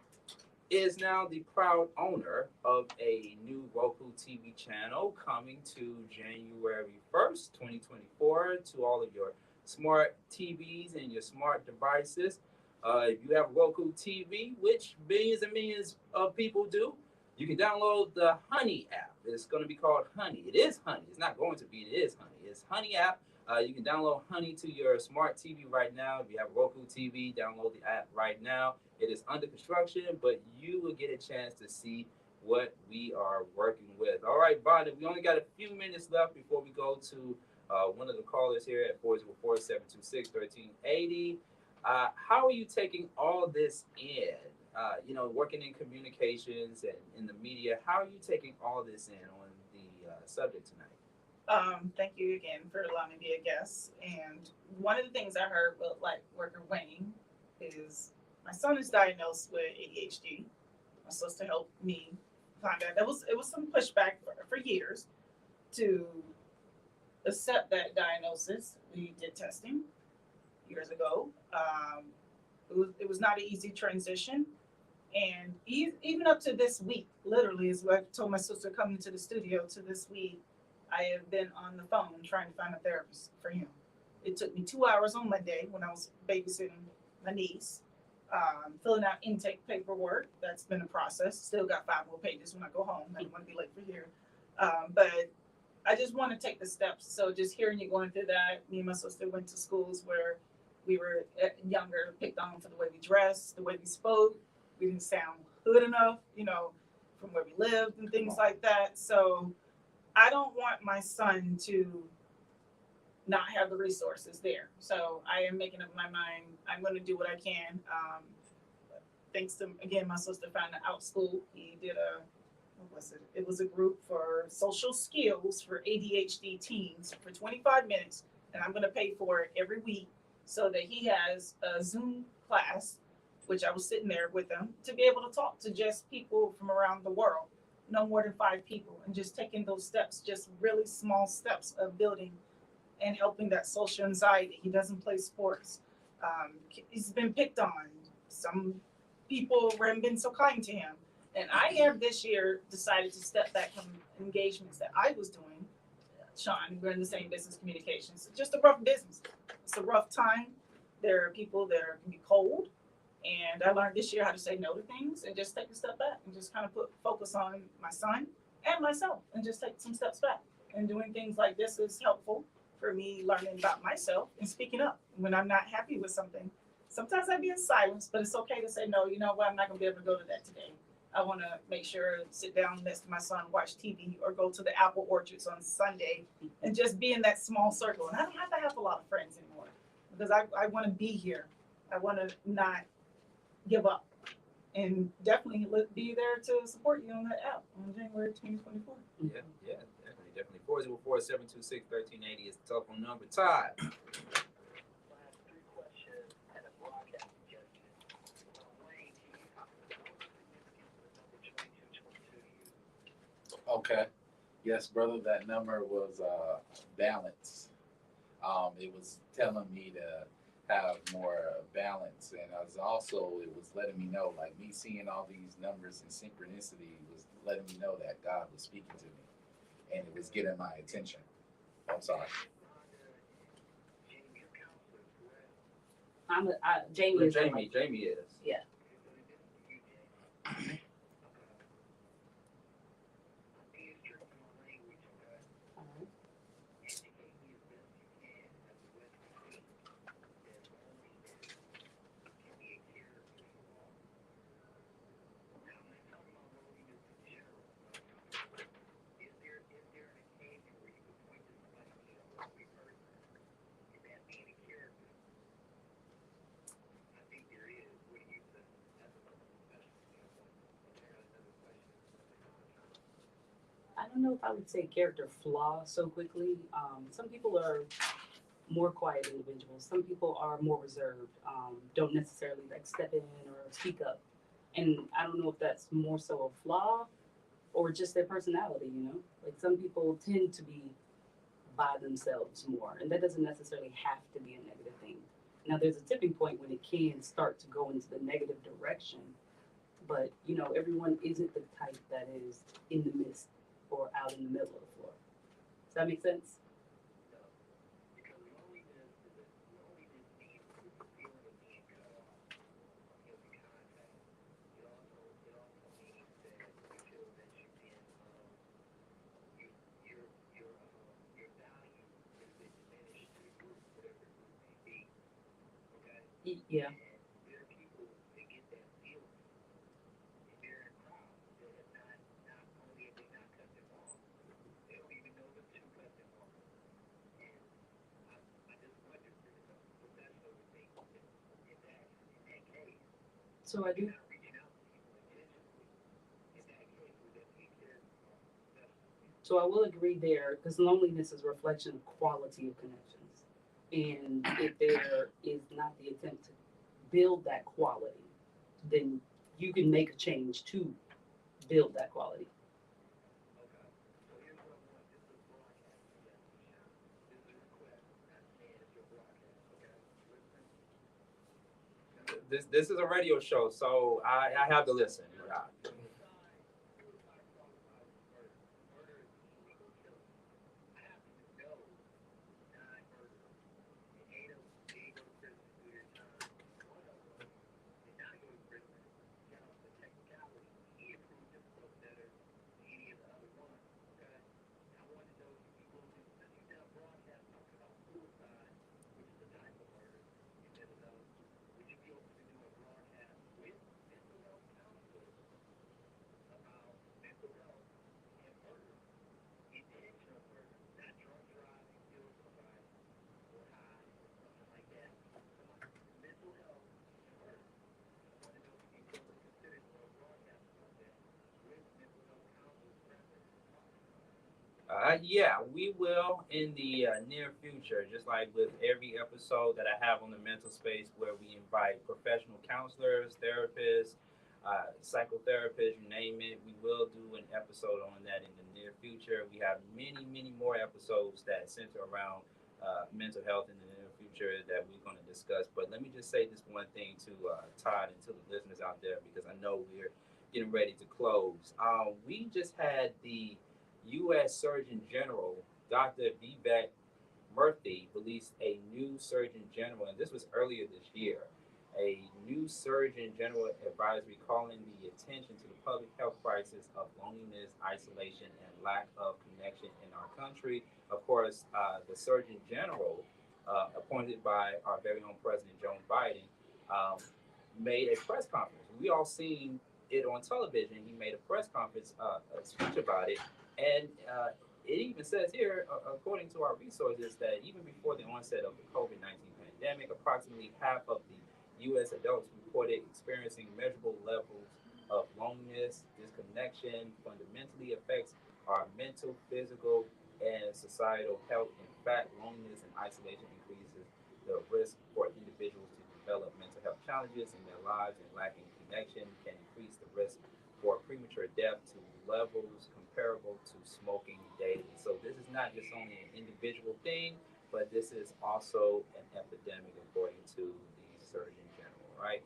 is now the proud owner of a new Roku TV channel coming to January 1st, 2024, to all of your smart TVs and your smart devices. If you have Roku TV, which millions and millions of people do, you can download the Honey app. It's going to be called Honey. It is Honey. It's not going to be. It is Honey. It's Honey app. You can download Honey to your smart TV right now. If you have Roku TV, download the app right now. It is under construction, but you will get a chance to see what we are working with. All right, Vonda, we only got a few minutes left before we go to one of the callers here at 404-726-1380. How are you taking all this in? Working in communications and in the media, how are you taking all this in on the subject tonight? Thank you again for allowing me to be a guest. And one of the things I heard with worker Wayne is my son is diagnosed with ADHD. My sister helped me find out. It was some pushback for years to accept that diagnosis. We did testing years ago. It was not an easy transition. And even up to this week, literally, is what I told my sister coming to the studio to this week, I have been on the phone trying to find a therapist for him. It took me 2 hours on Monday when I was babysitting my niece, filling out intake paperwork. That's been a process. Still got 5 more pages when I go home. I don't want to be late for here. But I just want to take the steps. So just hearing you going through that, me and my sister went to schools where we were younger, picked on for the way we dressed, the way we spoke. We didn't sound hood enough, from where we lived and things like that. So I don't want my son to not have the resources there. So I am making up my mind. I'm going to do what I can. Thanks to, again, my sister found an out school. He did it was a group for social skills for ADHD teens for 25 minutes. And I'm going to pay for it every week so that he has a Zoom class, which I was sitting there with him, to be able to talk to just people from around the world, no more than 5 people, and just taking those steps, just really small steps of building and helping that social anxiety. He doesn't play sports. He's been picked on. Some people haven't been so kind to him. And I have this year decided to step back from engagements that I was doing. Sean, we're in the same business communications. It's just a rough business. It's a rough time. There are people that can be cold. And I learned this year how to say no to things and just take a step back and just kind of focus on my son and myself and just take some steps back. And doing things like this is helpful for me learning about myself and speaking up when I'm not happy with something. Sometimes I be in silence, but it's okay to say, no, you know what, I'm not going to be able to go to that today. I want to make sure, sit down next to my son, watch TV, or go to the apple orchards on Sunday and just be in that small circle. And I don't have to have a lot of friends anymore because I want to be here. I want to not give up, and definitely be there to support you on that app on January 2024. Yeah, definitely. 404-726-1380 is the telephone number. Todd. Okay. Yes, brother, that number was balance. It was telling me to have more balance, and it was letting me know, like me seeing all these numbers and synchronicity was letting me know that God was speaking to me, and it was getting my attention. I'm sorry. Jamie is. Yeah. know if I would say character flaw so quickly. Some people are more quiet individuals. Some people are more reserved, don't necessarily like step in or speak up. And I don't know if that's more so a flaw or just their personality, you know? Like some people tend to be by themselves more, and that doesn't necessarily have to be a negative thing. Now, there's a tipping point when it can start to go into the negative direction, but you know, everyone isn't the type that is in the midst or out in the middle of the floor. Does that make sense? Yeah. So I do. So I will agree there because loneliness is a reflection of quality of connections. And if there is not the attempt to build that quality, then you can make a change to build that quality. This is a radio show, so I have to listen. Yeah, we will in the near future, just like with every episode that I have on the mental space, where we invite professional counselors, therapists, psychotherapists, you name it. We will do an episode on that in the near future. We have many more episodes that center around mental health in the near future that we're going to discuss. But let me just say this one thing to Todd and to the listeners out there, because I know we're getting ready to close. We just had the U.S. Surgeon General, Dr. Vivek Murthy, released a new Surgeon General, and this was earlier this year, a new Surgeon General advisory calling the attention to the public health crisis of loneliness, isolation, and lack of connection in our country. Of course, the Surgeon General, appointed by our very own President Joe Biden, made a press conference. We all seen it on television. He made a press conference, a speech about it. And it even says here, according to our resources, that even before the onset of the COVID-19 pandemic, approximately half of the U.S. adults reported experiencing measurable levels of loneliness. Disconnection fundamentally affects our mental, physical, and societal health. In fact, loneliness and isolation increases the risk for individuals to develop mental health challenges in their lives, and lacking connection can increase the risk for premature death to levels comparable to smoking daily. So this is not just only an individual thing, but this is also an epidemic, according to the Surgeon General, right?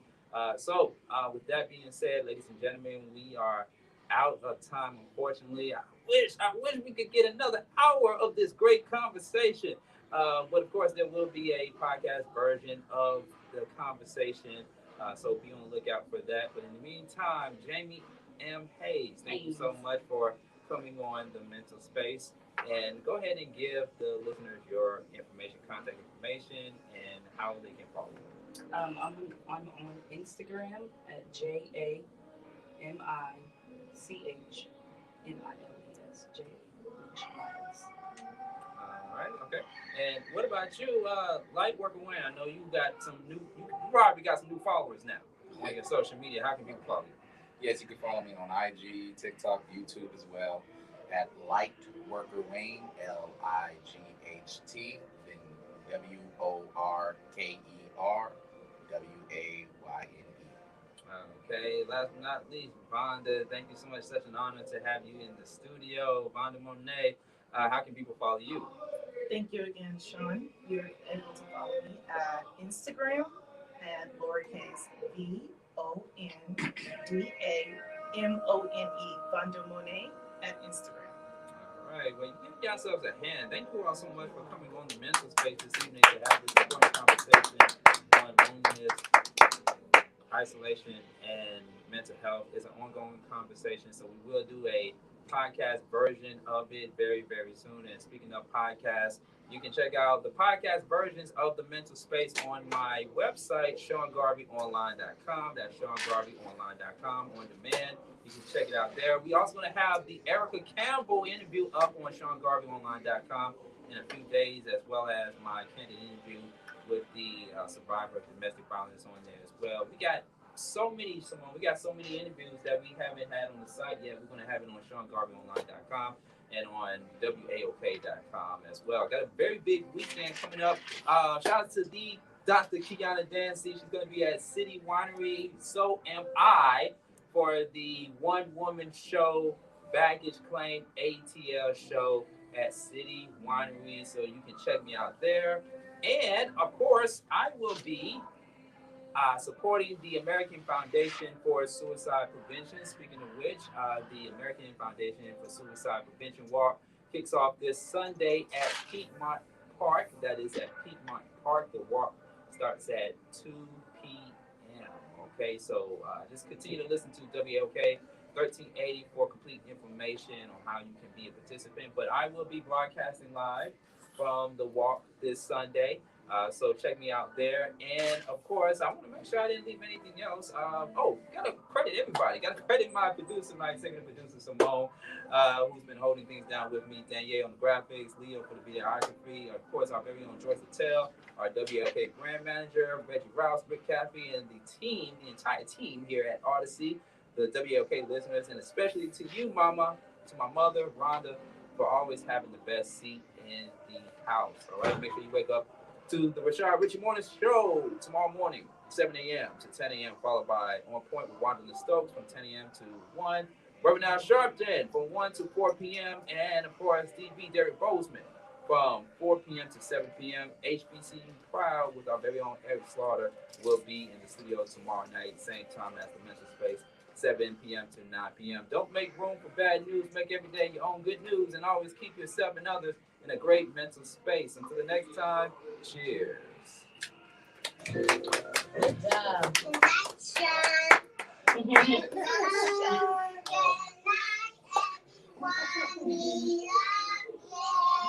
With that being said, ladies and gentlemen, we are out of time, unfortunately. I wish we could get another hour of this great conversation. But of course, there will be a podcast version of the conversation. So be on the lookout for that. But in the meantime, Jamie M. Hayes, thank you so much for coming on the mental space. And go ahead and give the listeners your information, contact information, and how they can follow you. I'm on Instagram at JAMICHMILES. All right, okay. And what about you, Lightworker Wayne? I know you got some new, you probably got some new followers now on your social media. How can people follow you? Yes, you can follow me on IG, TikTok, YouTube as well. at Light Worker Wayne, LIGHT, then WORKERWAYNE. Okay, last but not least, Vonda, thank you so much. Such an honor to have you in the studio. Vonda Monet, how can people follow you? Thank you again, Sean. You're able to follow me at Instagram at lowercase VONDAMONE, Vonda Monet at Instagram. All right, well, give yourselves a hand. Thank you all so much for coming on the mental space this evening to have this important conversation on loneliness, isolation, and mental health. It's an ongoing conversation, so we will do a podcast version of it very, very soon. And speaking of podcasts, you can check out the podcast versions of the mental space on my website, SeanGarveyOnline.com. That's SeanGarveyOnline.com on demand. You can check it out there. We also going to have the Erica Campbell interview up on SeanGarveyOnline.com in a few days, as well as my candid interview with the survivor of domestic violence on there as well. We got so many, Simone. We got so many interviews that we haven't had on the site yet. We're going to have it on SeanGarveyOnline.com and on WAOK.com as well. Got a very big weekend coming up. Shout out to the Dr. Kiana Dancy. She's going to be at City Winery. So am I for the one-woman show, Baggage Claim ATL show at City Winery. So you can check me out there. And, of course, I will be supporting the American Foundation for Suicide Prevention. Speaking of which, the American Foundation for Suicide Prevention Walk kicks off this Sunday at Piedmont Park. That is at Piedmont Park. The walk starts at 2 p.m. Okay, so just continue to listen to WAOK 1380 for complete information on how you can be a participant. But I will be broadcasting live from the walk this Sunday. So check me out there. And of course, I want to make sure I didn't leave anything else. Gotta credit everybody. Gotta credit my producer, my executive producer, Simone, who's been holding things down with me. Danje on the graphics, Leo for the videography. Of course, our very own Joyce Littel, our WAOK brand manager, Reggie Rouse, Birt, and the team, the entire team here at Odyssey, the WAOK listeners, and especially to you, Mama, to my mother, Rhonda, for always having the best seat in the house. All right, make sure you wake up to the Rashad Richie Morning Show tomorrow morning, 7 a.m. to 10 a.m., followed by On Point with Wanda Stokes from 10 a.m. to 1. Reverend Al Sharpton from 1 to 4 p.m. And, of course, DB Derek Bozeman from 4 p.m. to 7 p.m. HBCU Proud with our very own Eric Slaughter will be in the studio tomorrow night, same time as the Mental Space, 7 p.m. to 9 p.m. Don't make room for bad news. Make every day your own good news, and always keep yourself and others in a great mental space. Until the next time, cheers. Good job.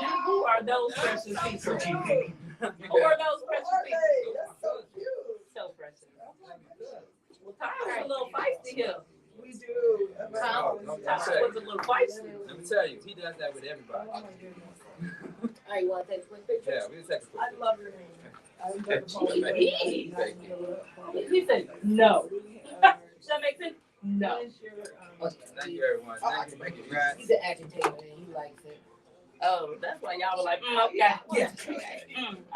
Now, who are those precious people? Who are those precious people? That's so cute. So precious. Well, Tyler's a little feisty here. We do. Tyler was a little feisty. Let me tell you, he does that with everybody. All right, you want to take a quick picture? Yeah, we'll take a quick I love your name. He said no. Does that make sense? No. Thank you, everyone. Thank you. Congrats. He's an agitator and he likes it. Oh, that's why y'all were like, okay. Yeah.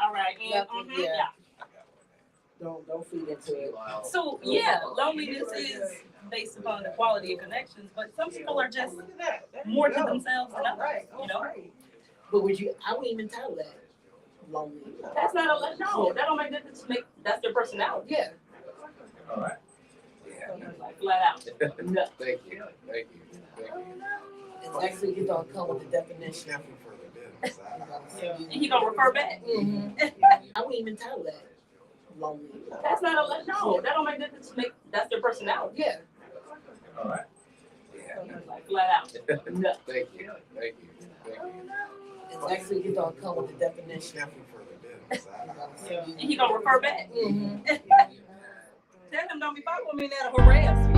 All right. Yeah. Don't feed into it. So yeah, loneliness is based upon the quality of connections, but some people are just more to themselves than others. You know. But I wouldn't even tell that. Lonely. That's not a no. That don't make difference. That's their personality. Yeah. All right. Like flat out. No. Thank you. And next week he's gonna come with the definition. He gonna refer back. Mm-hmm. I wouldn't even tell that. Lonely. That's not a no. That don't make difference. That's their personality. Yeah. All right. Like flat out. No. Thank you. And next week he's gonna come with the definition. He gonna refer back. Mm-hmm. Tell him don't be following me, that'll harass me.